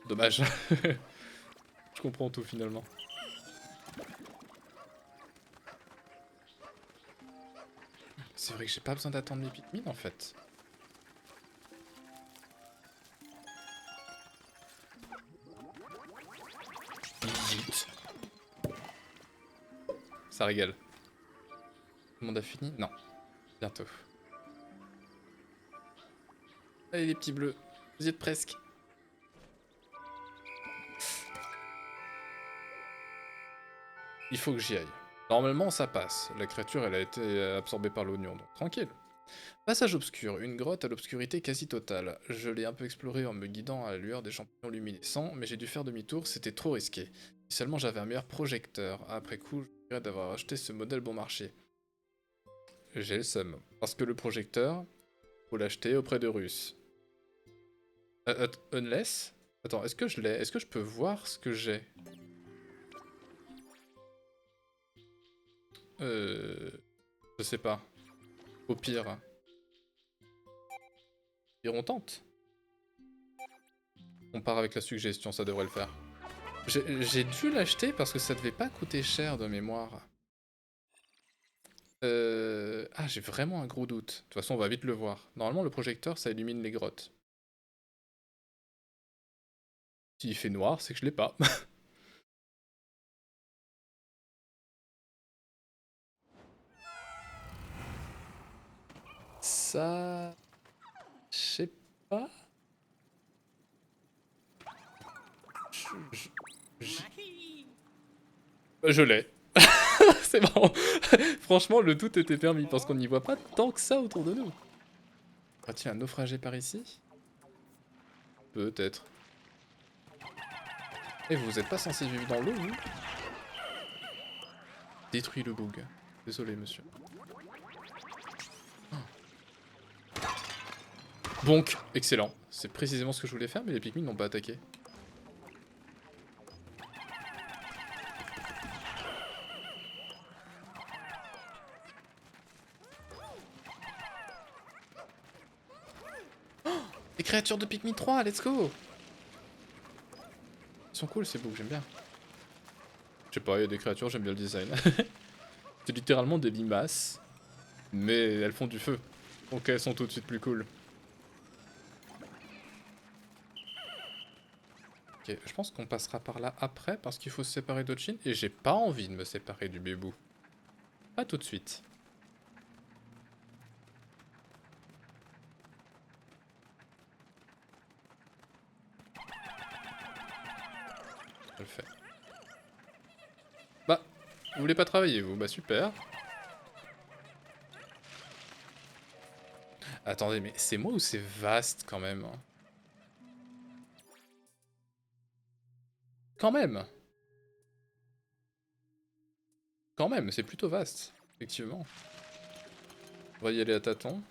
Dommage. Je comprends tout finalement. C'est vrai que j'ai pas besoin d'attendre mes Pikmin en fait. Zut. Ça régale. Tout le monde a fini? Non. Bientôt. Allez les petits bleus. Vous y êtes presque. Il faut que j'y aille. Normalement ça passe. La créature elle a été absorbée par l'oignon, donc tranquille. Passage obscur, une grotte à l'obscurité quasi totale. Je l'ai un peu exploré en me guidant à la lueur des champignons luminescents, mais j'ai dû faire demi-tour, c'était trop risqué. Si seulement j'avais un meilleur projecteur. Après coup, je regrette d'avoir acheté ce modèle bon marché. J'ai le seum. Parce que le projecteur, faut l'acheter auprès de Russes. Unless? Attends, est-ce que je l'ai? Est-ce que je peux voir ce que j'ai? Je sais pas. Au pire. Et on tente. On part avec la suggestion, ça devrait le faire. J'ai dû l'acheter parce que ça devait pas coûter cher de mémoire. Ah, j'ai vraiment un gros doute. De toute façon, on va vite le voir. Normalement, le projecteur, ça illumine les grottes. S'il fait noir, c'est que je l'ai pas. Ça... Je sais pas. Je l'ai. C'est marrant. Franchement, le doute était permis parce qu'on n'y voit pas tant que ça autour de nous. Y aura-t-il un naufragé par ici? Peut-être. Et vous êtes pas censé vivre dans l'eau, vous? Détruis le bug. Désolé, monsieur. Bonk, excellent. C'est précisément ce que je voulais faire, mais les Pikmin n'ont pas attaqué. Les créatures de Pikmin 3, let's go! Ils sont cool ces bugs, j'aime bien. Je sais pas, il y a des créatures, j'aime bien le design. C'est littéralement des limaces, mais elles font du feu. Donc elles sont tout de suite plus cool. Ok, je pense qu'on passera par là après parce qu'il faut se séparer d'Ochin et j'ai pas envie de me séparer du bébou. Pas tout de suite. Je le fais. Bah, vous voulez pas travailler vous? Bah super. Attendez, mais c'est moi ou c'est vaste quand même? Quand même! Quand même, c'est plutôt vaste, effectivement. On va y aller à tâtons.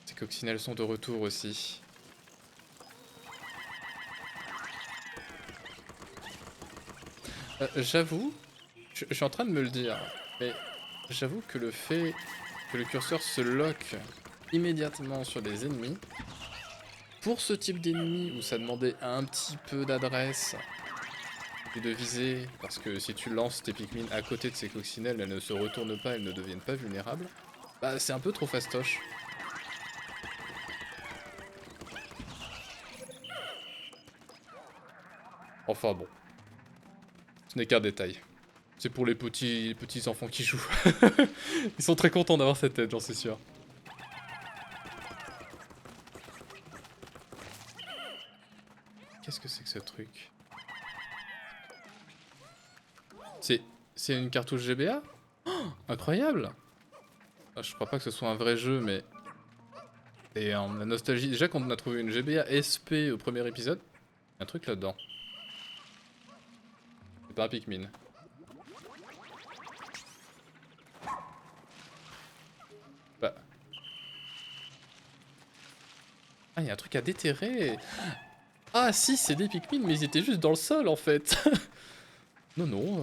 Ces coccinelles sont de retour aussi. J'avoue, je suis en train de me le dire, mais j'avoue que le fait que le curseur se lock immédiatement sur les ennemis, pour ce type d'ennemi où ça demandait un petit peu d'adresse et de viser, parce que si tu lances tes Pikmin à côté de ces coccinelles, elles ne se retournent pas, elles ne deviennent pas vulnérables, bah c'est un peu trop fastoche. Enfin bon, ce n'est qu'un détail. C'est pour les petits enfants qui jouent. Ils sont très contents d'avoir cette tête, j'en suis sûr. Qu'est-ce que c'est que ce truc? C'est une cartouche GBA? Oh, incroyable! Ah, je crois pas que ce soit un vrai jeu, mais... Et la nostalgie... Déjà, quand on a trouvé une GBA SP au premier épisode, il y a un truc là-dedans. C'est pas un Pikmin. Bah... Ah, il y a un truc à déterrer. Ah si, c'est des Pikmin, mais ils étaient juste dans le sol, en fait. Non, non,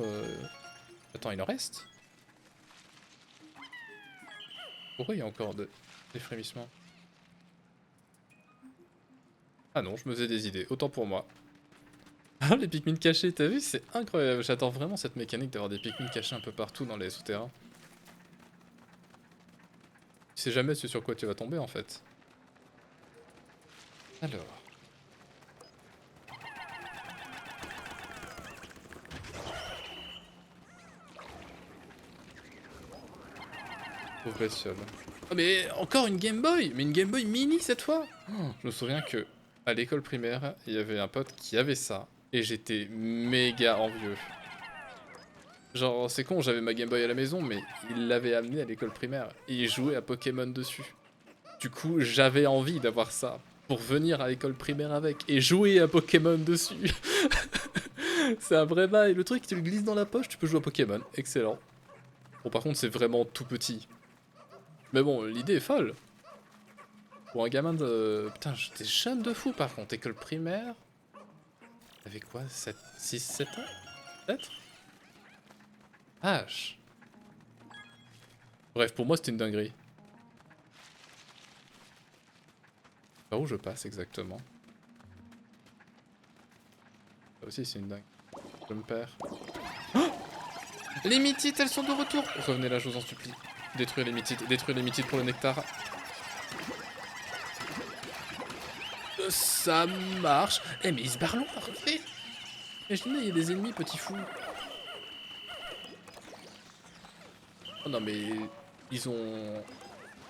Attends, il en reste? Pourquoi il y a encore des frémissements? Ah non, je me faisais des idées, autant pour moi. Ah, les Pikmin cachés, t'as vu? C'est incroyable, j'adore vraiment cette mécanique d'avoir des Pikmin cachés un peu partout dans les souterrains. Tu sais jamais ce sur quoi tu vas tomber, en fait. Alors... Pauvre bestiole. Oh mais encore une Game Boy! Mais une Game Boy mini cette fois! Oh, je me souviens que à l'école primaire, il y avait un pote qui avait ça. Et j'étais méga envieux. Genre, c'est con, j'avais ma Game Boy à la maison, mais il l'avait amené à l'école primaire. Et il jouait à Pokémon dessus. Du coup, j'avais envie d'avoir ça. Pour venir à l'école primaire avec. Et jouer à Pokémon dessus. C'est un vrai bail. Le truc, tu le glisses dans la poche, tu peux jouer à Pokémon. Excellent. Bon, par contre, c'est vraiment tout petit. Mais bon, l'idée est folle. Pour un gamin de... Putain, j'étais jeune de fou par contre. École primaire... T'avais quoi 7, 6, 7 ans peut-être? H. Bref, pour moi c'était une dinguerie. Par où je passe exactement? Ça aussi c'est une dingue. Je me perds. Oh, les mythites, elles sont de retour! Revenez là, je vous en supplie. Détruire les mythites pour le nectar. Ça marche. Eh mais ils se barrent loin, revenez! Imaginez, il y a des ennemis, petits fous. Oh non mais... Ils ont...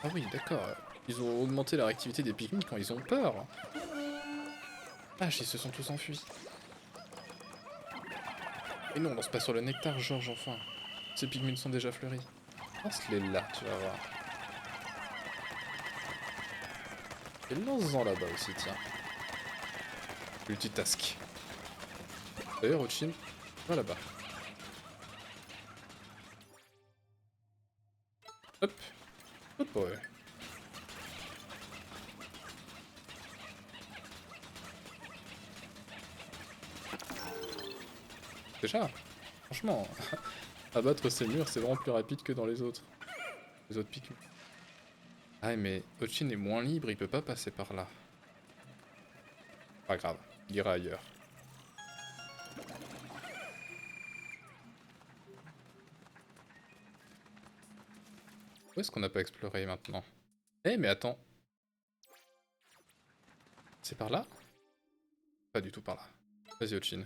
Ah oui, d'accord. Ils ont augmenté la réactivité des Pikmin quand ils ont peur. Ah, ils se sont tous enfuis. Et non, on lance pas sur le nectar, Georges, enfin. Ces Pikmin sont déjà fleuris. Lance-les là, tu vas voir. Et lance-en là-bas aussi, tiens. Multitask. D'ailleurs, Ochin, va là-bas. Hop. Hop, ouais. Déjà, franchement, abattre ces murs, c'est vraiment plus rapide que dans les autres. Les autres Pikmin. Ah, mais Ochin est moins libre, il peut pas passer par là. Pas grave, il ira ailleurs. Où est-ce qu'on n'a pas exploré maintenant? Eh, mais attends. C'est par là? Pas du tout par là. Vas-y, Ochin.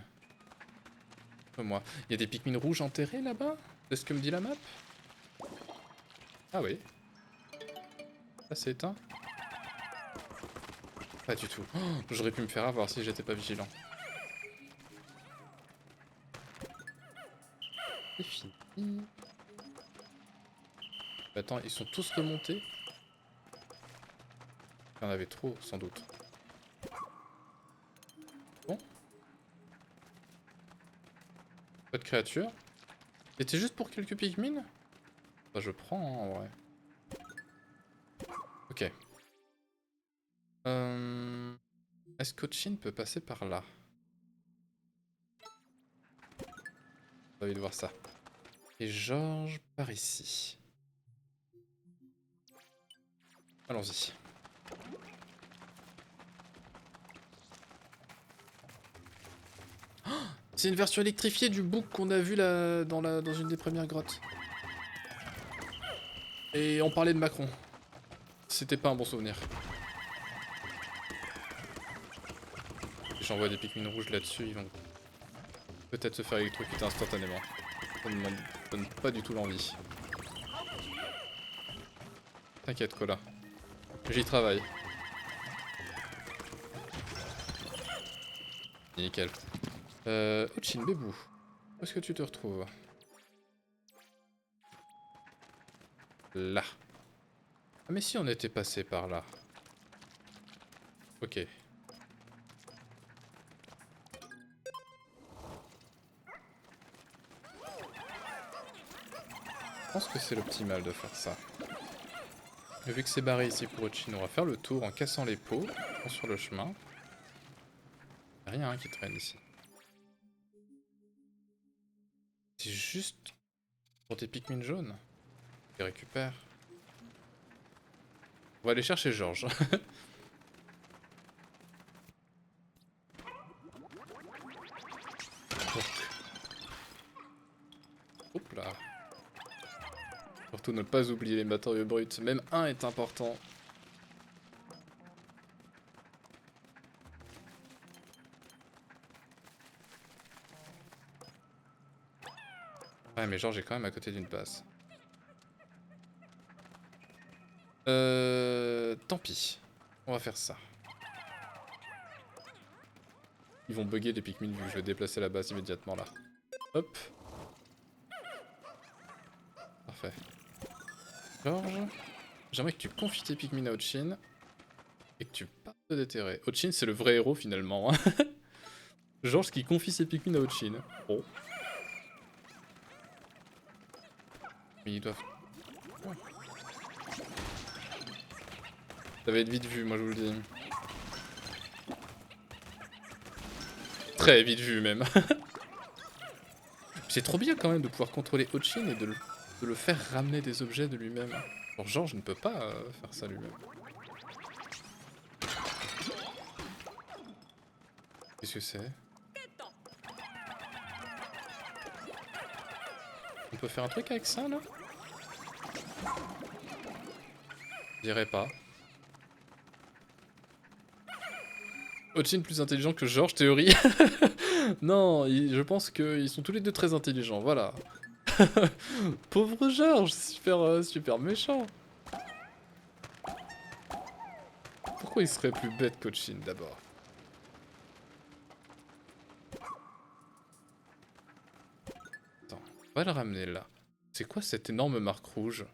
Moi. Il y a des Pikmin rouges enterrés là-bas? C'est ce que me dit la map? Ah oui. Ça c'est éteint? Pas du tout. Oh, j'aurais pu me faire avoir si j'étais pas vigilant. C'est fini. Attends, ils sont tous remontés? Il y en avait trop, sans doute. Bon. Pas de créature. C'était juste pour quelques Pikmin? Bah, je prends, hein, en vrai. Ok. Est-ce qu'Ochin peut passer par là? J'ai envie de voir ça. Et Georges par ici. Allons-y. C'est une version électrifiée du bouc qu'on a vu là, dans une des premières grottes. Et on parlait de Macron. C'était pas un bon souvenir. J'envoie des Pikmin rouges là-dessus, ils vont peut-être se faire électrocuter instantanément. Ça ne me donne pas du tout l'envie. T'inquiète, Cola. J'y travaille. Nickel. Ochin, Bébou. Où est-ce que tu te retrouves? Là. Ah mais si on était passé par là. Ok. Je pense que c'est l'optimal de faire ça. Mais vu que c'est barré ici pour Ochin, on va faire le tour en cassant les pots sur le chemin. Y'a rien qui traîne ici. C'est juste pour des Pikmin jaunes. Je les récupère. On va aller chercher Georges. Hop là. Surtout ne pas oublier les matériaux bruts. Même un est important. Ouais mais Georges est quand même à côté d'une base. Tant pis. On va faire ça. Ils vont bugger les Pikmin vu que je vais déplacer la base immédiatement là. Hop. Parfait. Georges, j'aimerais que tu confies tes Pikmin à Ochin. Et que tu partes de déterrer. Ochin c'est le vrai héros finalement. Georges qui confie ses Pikmin à Ochin. Bon. Mais ils doivent... Ouais. Ça va être vite vu, moi je vous le dis. Très vite vu même. C'est trop bien quand même de pouvoir contrôler Ochin et de le faire ramener des objets de lui-même. Genre Georges ne peut pas faire ça lui-même. Qu'est-ce que c'est? On peut faire un truc avec ça là? Je dirais pas. Ochin plus intelligent que Georges, théorie. Non, je pense qu'ils sont tous les deux très intelligents, voilà. Pauvre Georges, super, super méchant. Pourquoi il serait plus bête qu'Ochin d'abord? Attends, on va le ramener là. C'est quoi cette énorme marque rouge?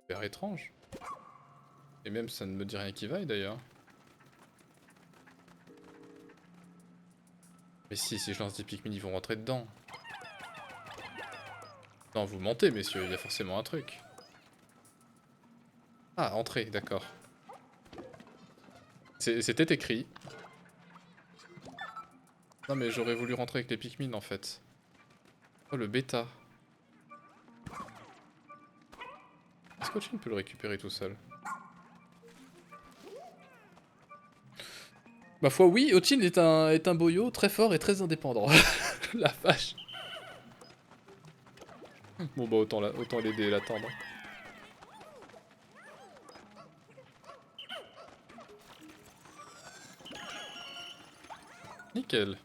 L'air étrange. Et même ça ne me dit rien qui vaille d'ailleurs. Mais si je lance des Pikmin, ils vont rentrer dedans. Non, vous mentez, messieurs, il y a forcément un truc. Ah, entrer, d'accord. C'était écrit. Non, mais j'aurais voulu rentrer avec les Pikmin en fait. Oh, le bêta. Est-ce qu'Ochin peut le récupérer tout seul? Ma foi, oui, Ochin est un boyau très fort et très indépendant. La vache. Bon bah autant l'aider et l'attendre. Nickel.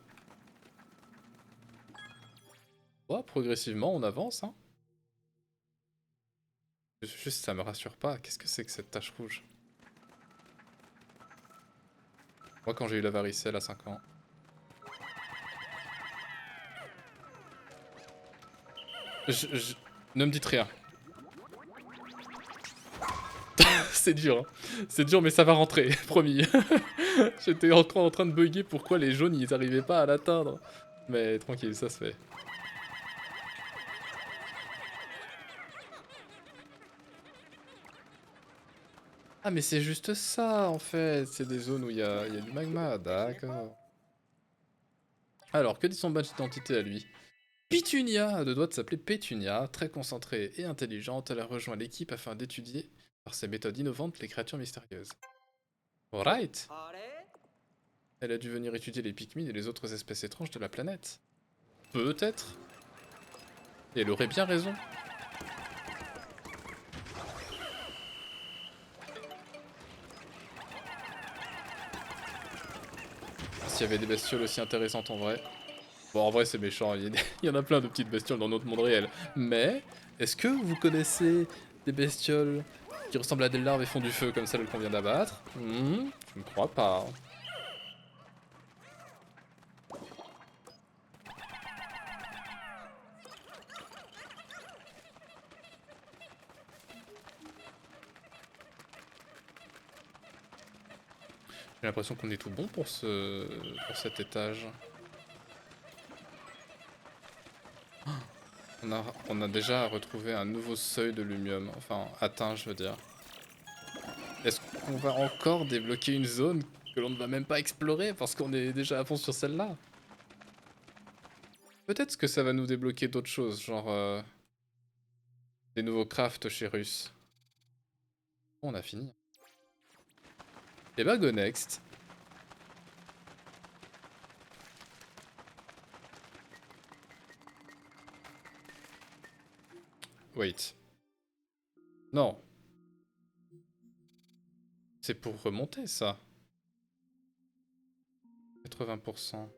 Oh, progressivement on avance hein. Juste ça me rassure pas, qu'est-ce que c'est que cette tache rouge? Moi quand j'ai eu la varicelle à 5 ans. Ne me dites rien. C'est dur, hein. C'est dur, mais ça va rentrer, promis. J'étais encore en train de bugger pourquoi les jaunes, ils arrivaient pas à l'atteindre. Mais tranquille, ça se fait. Ah, mais c'est juste ça, en fait. C'est des zones où il y a du magma, d'accord. Alors, que dit son badge d'identité à lui? Pétunia, a deux doigts de s'appeler Pétunia, très concentrée et intelligente, elle a rejoint l'équipe afin d'étudier, par ses méthodes innovantes, les créatures mystérieuses. Alright. Elle a dû venir étudier les Pikmin et les autres espèces étranges de la planète. Peut-être. Et elle aurait bien raison. S'il y avait des bestioles aussi intéressantes en vrai. Bon, en vrai, c'est méchant, il y en a plein de petites bestioles dans notre monde réel. Mais, est-ce que vous connaissez des bestioles qui ressemblent à des larves et font du feu comme celle qu'on vient d'abattre? Je ne crois pas. J'ai l'impression qu'on est tout bon pour cet étage. On a déjà retrouvé un nouveau seuil de lumium, enfin atteint je veux dire. Est-ce qu'on va encore débloquer une zone que l'on ne va même pas explorer parce qu'on est déjà à fond sur celle-là? Peut-être que ça va nous débloquer d'autres choses, genre des nouveaux crafts chez Russe. Bon, on a fini. Et bah go next. Wait. Non. C'est pour remonter ça. 80%.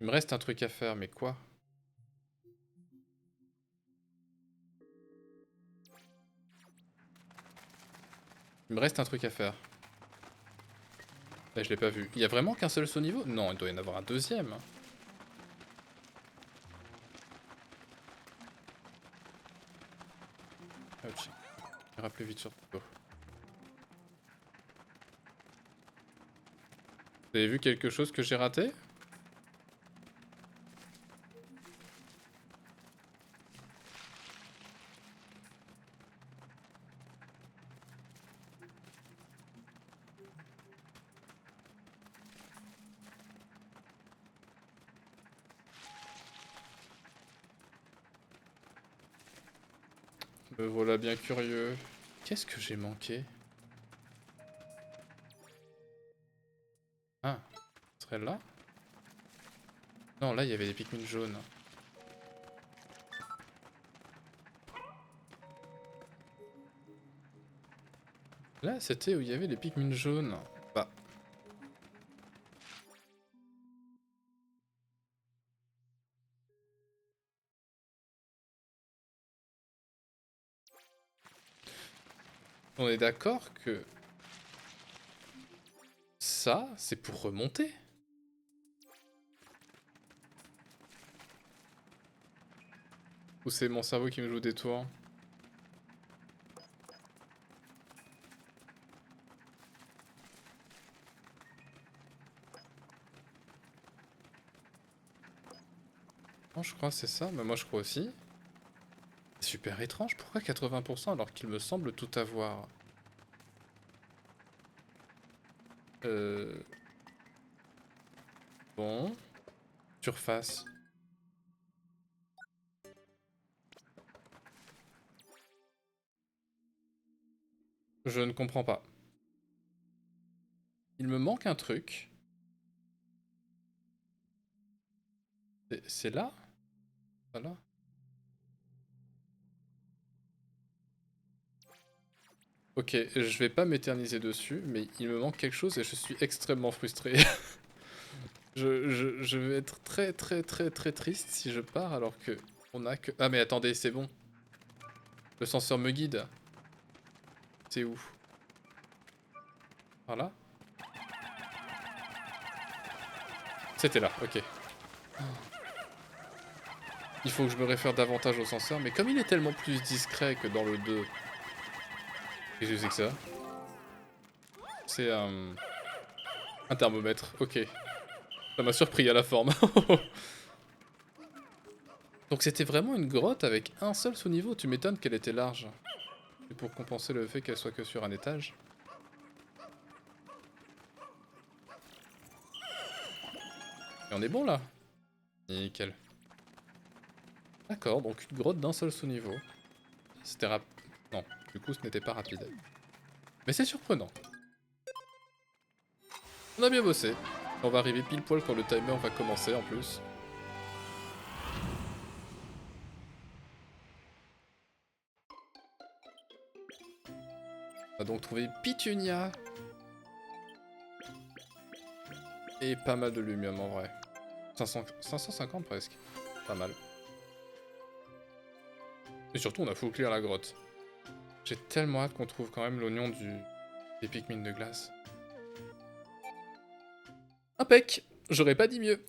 Il me reste un truc à faire, mais quoi? Il me reste un truc à faire. Là, je l'ai pas vu. Il y a vraiment qu'un seul saut niveau? Non, il doit y en avoir un deuxième. Ouch. Il ira plus vite sur Toto. Vous avez vu quelque chose que j'ai raté? Me voilà bien curieux. Qu'est-ce que j'ai manqué? Ah, ce serait là? Non, là il y avait des Pikmin jaunes. Là, c'était où il y avait les Pikmin jaunes. Bah. On est d'accord que... ça, c'est pour remonter. Ou c'est mon cerveau qui me joue des tours? Non, je crois que c'est ça, mais moi je crois aussi. C'est super étrange, pourquoi 80% alors qu'il me semble tout avoir? Bon... Surface. Je ne comprends pas. Il me manque un truc. C'est là? Voilà. Ok, je vais pas m'éterniser dessus, mais il me manque quelque chose et je suis extrêmement frustré. je vais être très très très très triste si je pars alors que on a que... Ah mais attendez, c'est bon. Le senseur me guide. C'est où? Voilà. C'était là, ok. Il faut que je me réfère davantage au senseur, mais comme il est tellement plus discret que dans le 2... Qu'est-ce que c'est que ça? C'est un thermomètre, ok. Ça m'a surpris à la forme. Donc c'était vraiment une grotte avec un seul sous-niveau, tu m'étonnes qu'elle était large. C'est pour compenser le fait qu'elle soit que sur un étage. Et on est bon là. Nickel. D'accord, donc une grotte d'un seul sous-niveau. C'était Non, du coup ce n'était pas rapide. Mais c'est surprenant. On a bien bossé. On va arriver pile poil quand le timer va commencer en plus. On a donc trouvé Pitunia. Et pas mal de lumium en vrai. 550 presque. Pas mal. Et surtout on a full clear la grotte. J'ai tellement hâte qu'on trouve quand même l'oignon des Pikmin de glace. Impec. J'aurais pas dit mieux.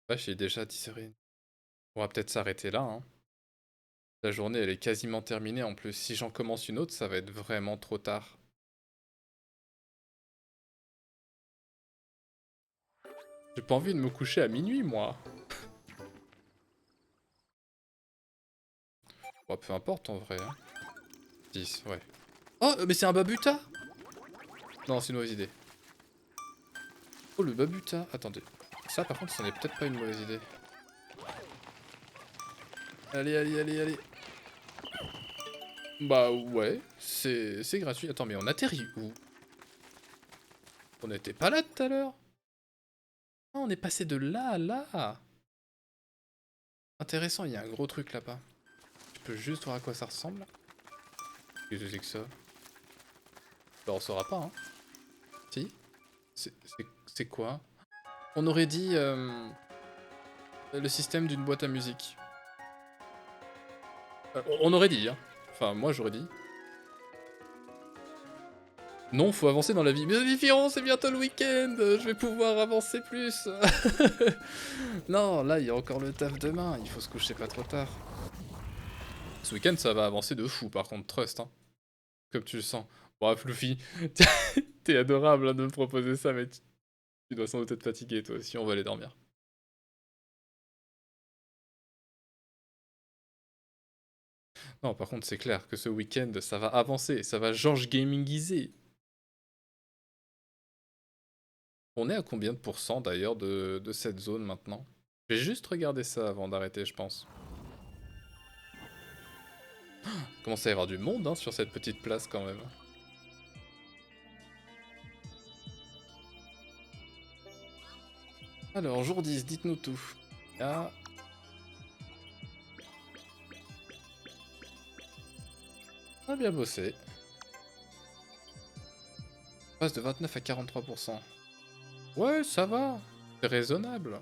Vache, il est déjà 10h01. On va peut-être s'arrêter là, hein. La journée, elle est quasiment terminée en plus. Si j'en commence une autre, ça va être vraiment trop tard. J'ai pas envie de me coucher à minuit, moi. Bon, peu importe en vrai. Hein. 10, ouais. Oh, mais c'est un Babuta. Non, c'est une mauvaise idée. Oh, le Babuta. Attendez. Ça, par contre, ça n'est peut-être pas une mauvaise idée. Allez, allez, allez, allez. Bah ouais, c'est gratuit. Attends, mais on atterrit où? On n'était pas là tout à l'heure? Ah, on est passé de là à là. Intéressant, il y a un gros truc là-bas. Je peux juste voir à quoi ça ressemble. Qu'est-ce que c'est que ça? Bah on saura pas, hein. Si? C'est quoi? On aurait dit le système d'une boîte à musique. On aurait dit, hein. Enfin, moi j'aurais dit. Non, faut avancer dans la vie. Mais Vifiron, c'est bientôt le week-end. Je vais pouvoir avancer plus. Non, là, il y a encore le taf demain. Il faut se coucher pas trop tard. Ce week-end, ça va avancer de fou, par contre, trust, hein. Comme tu le sens. Bref, Luffy, t'es adorable hein, de me proposer ça, mais tu dois sans doute être fatigué, toi aussi, on va aller dormir. Non, par contre, c'est clair que ce week-end, ça va avancer, ça va George Gamingiser. On est à combien de pourcents, d'ailleurs, de cette zone, maintenant? Je vais juste regarder ça avant d'arrêter, je pense. Commence à y avoir du monde, hein, sur cette petite place, quand même. Alors, jour 10, dites-nous tout. Ah. On a bien bossé. On passe de 29 à 43%. Ouais, ça va. C'est raisonnable.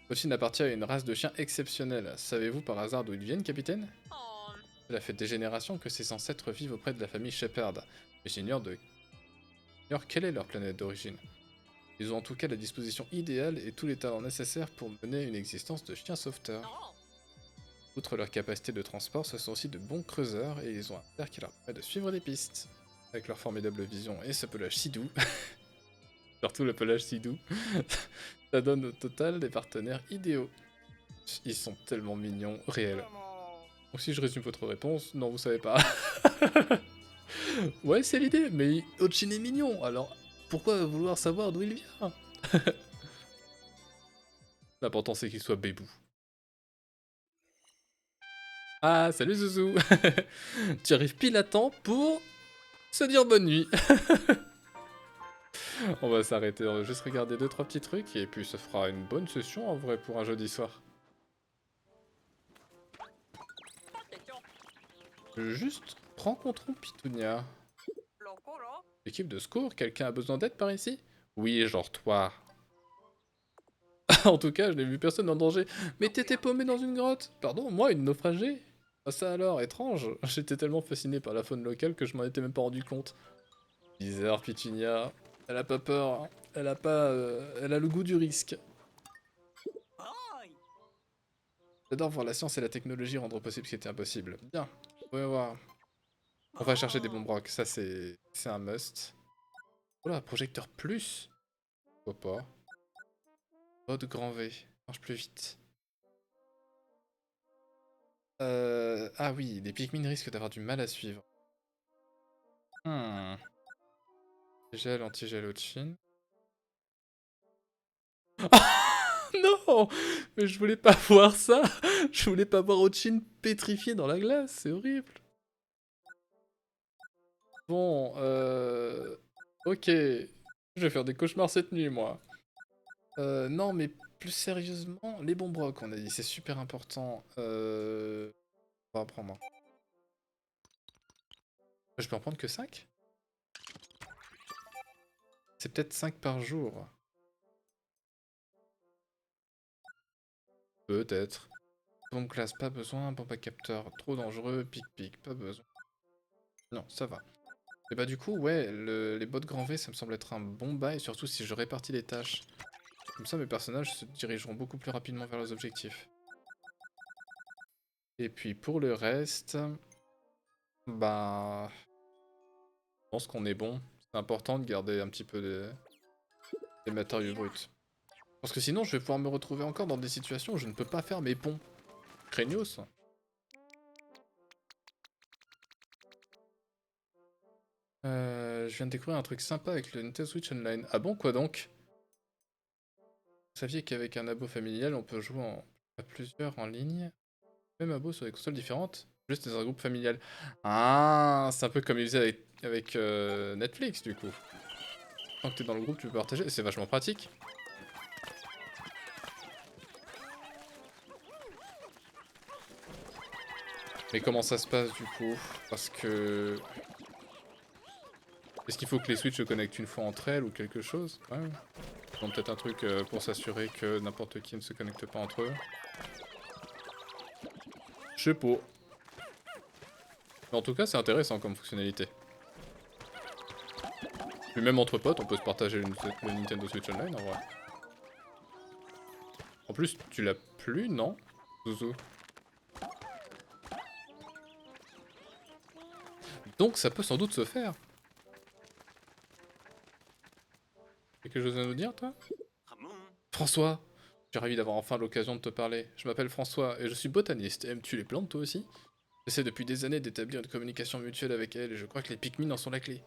Pochine appartient à une race de chiens exceptionnelle. Savez-vous par hasard d'où ils viennent, capitaine? Cela fait des générations que ses ancêtres vivent auprès de la famille Shepard. Mais j'ignore quelle est leur planète d'origine. Ils ont en tout cas la disposition idéale et tous les talents nécessaires pour mener une existence de chiens sauveteurs. Outre leur capacité de transport, ce sont aussi de bons creuseurs et ils ont un père qui leur permet de suivre des pistes. Avec leur formidable vision et ce pelage si doux, surtout le pelage si doux, ça donne au total des partenaires idéaux. Ils sont tellement mignons, réels. Donc si je résume votre réponse, non vous savez pas. Ouais c'est l'idée, mais Ochin est mignon, alors pourquoi vouloir savoir d'où il vient? L'important c'est qu'il soit bébou. Ah salut Zouzou. Tu arrives pile à temps pour se dire bonne nuit. On va s'arrêter, on va juste regarder 2-3 petits trucs et puis ça fera une bonne session en vrai pour un jeudi soir. Juste rencontrons Pitunia. Équipe de secours, quelqu'un a besoin d'aide par ici? Oui, genre toi. En tout cas, je n'ai vu personne en danger. Mais t'étais paumé dans une grotte? Pardon, moi, une naufragée? Ah, ça alors, étrange. J'étais tellement fasciné par la faune locale que je m'en étais même pas rendu compte. Bizarre, Pétunia. Elle a pas peur. Hein. Elle a pas... elle a le goût du risque. J'adore voir la science et la technologie rendre possible ce qui était impossible. Bien. On va voir. On va chercher des bons brocs. Ça, c'est un must. Oh là, projecteur plus. Pourquoi pas. Mode grand V. Marche plus vite. Ah oui, les Pikmin risquent d'avoir du mal à suivre. Gel, anti-gel, Ochin. Non! Mais je voulais pas voir ça! Je voulais pas voir Ochin pétrifié dans la glace, c'est horrible! Bon, ok. Je vais faire des cauchemars cette nuit, moi. Non, mais plus sérieusement, les bons brocs, on a dit, c'est super important. On va en prendre un. Je peux en prendre que 5? C'est peut-être 5 par jour. Peut-être. Bombe classe, pas besoin. Bombe à capteur, trop dangereux. Pic-pic, pas besoin. Non, ça va. Et bah du coup, ouais, les bots grand V, ça me semble être un bon bail, surtout si je répartis les tâches. Comme ça, mes personnages se dirigeront beaucoup plus rapidement vers leurs objectifs. Et puis pour le reste... Bah... Je pense qu'on est bon. C'est important de garder un petit peu des matériaux bruts. Parce que sinon, je vais pouvoir me retrouver encore dans des situations où je ne peux pas faire mes ponts. Craignos. Je viens de découvrir un truc sympa avec le Nintendo Switch Online. Ah bon, quoi donc? Vous saviez qu'avec un abo familial, on peut jouer à plusieurs en ligne? Même abo sur des consoles différentes? Juste dans un groupe familial. Ah, c'est un peu comme ils faisaient avec Netflix, du coup. Tant que t'es dans le groupe, tu peux partager. C'est vachement pratique. Mais comment ça se passe, du coup? Parce que... Est-ce qu'il faut que les Switch se connectent une fois entre elles ou quelque chose? Ouais. Ils ont peut-être un truc pour s'assurer que n'importe qui ne se connecte pas entre eux. Je sais pas. Mais en tout cas, c'est intéressant comme fonctionnalité. Puis même entre potes, on peut se partager le Nintendo Switch Online en vrai. En plus, tu l'as plus, non, Zouzou? Donc ça peut sans doute se faire. T'as quelque chose à nous dire, toi? François! Je suis ravi d'avoir enfin l'occasion de te parler. Je m'appelle François et je suis botaniste. Aimes-tu les plantes, toi aussi? J'essaie depuis des années d'établir une communication mutuelle avec elles et je crois que les Pikmin en sont la clé.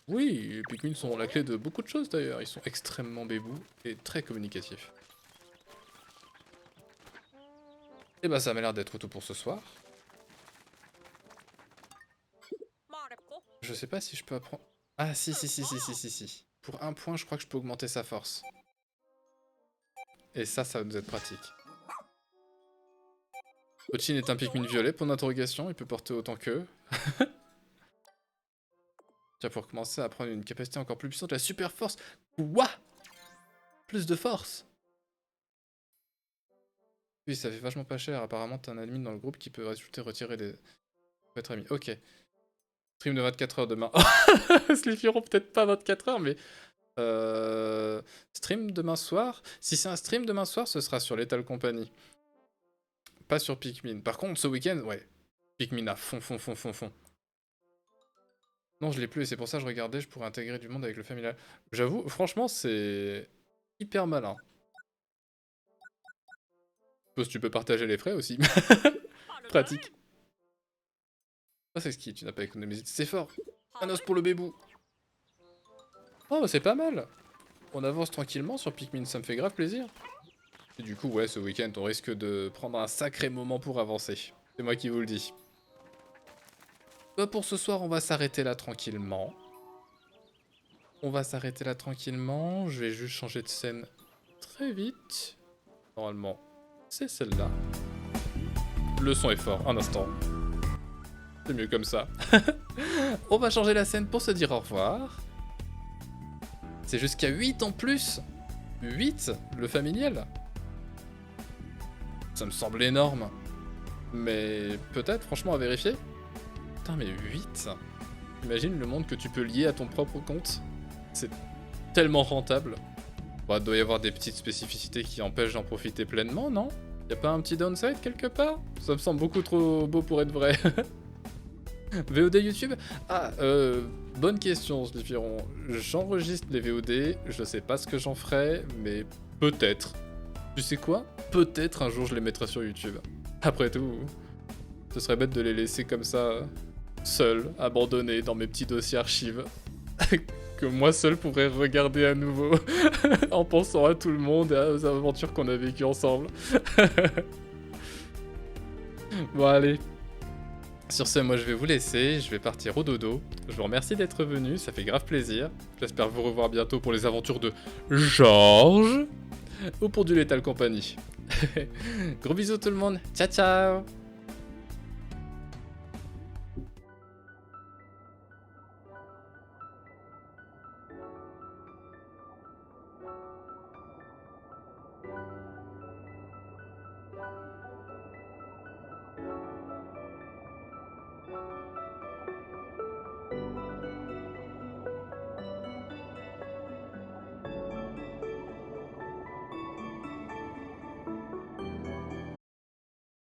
Oui, les Pikmin sont la clé de beaucoup de choses d'ailleurs. Ils sont extrêmement bébous et très communicatifs. Et bah ça m'a l'air d'être tout pour ce soir. Je sais pas si je peux apprendre... Ah si. Pour un point, je crois que je peux augmenter sa force. Et ça va nous être pratique. Ochin est un Pikmin violet, point d'interrogation, il peut porter autant qu'eux. Tu vas pouvoir commencer à prendre une capacité encore plus puissante, la super force. Quoi? Plus de force? Oui, ça fait vachement pas cher, apparemment t'as un admin dans le groupe qui peut ajouter, retirer des... Votre ami, ok. Stream de 24 heures demain. Se les feront peut-être pas 24 heures, mais... Stream demain soir? Si c'est un stream demain soir, ce sera sur Lethal Company. Pas sur Pikmin. Par contre, ce week-end, ouais. Pikmin à fond. Non, je l'ai plus et c'est pour ça que je regardais, je pourrais intégrer du monde avec le familial. J'avoue, franchement, c'est hyper malin. Je suppose que tu peux partager les frais aussi. Pratique. Ça, c'est ce qui, tu n'as pas économisé. C'est fort. Un os pour le bébou. Oh, bah c'est pas mal. On avance tranquillement sur Pikmin, ça me fait grave plaisir. Et du coup, ouais, ce week-end, on risque de prendre un sacré moment pour avancer. C'est moi qui vous le dis. Bah pour ce soir, on va s'arrêter là tranquillement. Je vais juste changer de scène très vite. Normalement, c'est celle-là. Le son est fort, un instant. C'est mieux comme ça. On va changer la scène pour se dire au revoir. C'est jusqu'à 8 en plus. 8, le familial. Ça me semble énorme. Mais peut-être, franchement, à vérifier. Putain, mais 8. T'imagines le monde que tu peux lier à ton propre compte? C'est tellement rentable. Bon, il doit y avoir des petites spécificités qui empêchent d'en profiter pleinement, non? Y a pas un petit downside quelque part? Ça me semble beaucoup trop beau pour être vrai. VOD YouTube? Ah, bonne question, Slifiron. J'enregistre les VOD, je sais pas ce que j'en ferai, mais peut-être. Tu sais quoi? Peut-être un jour je les mettrai sur YouTube. Après tout, ce serait bête de les laisser comme ça, seuls, abandonnés dans mes petits dossiers archives. Que moi seul pourrais regarder à nouveau, en pensant à tout le monde et aux aventures qu'on a vécues ensemble. Bon allez. Sur ce, moi je vais vous laisser, je vais partir au dodo. Je vous remercie d'être venu, ça fait grave plaisir. J'espère vous revoir bientôt pour les aventures de Georges ou pour du Lethal Company. Gros bisous tout le monde, ciao ciao.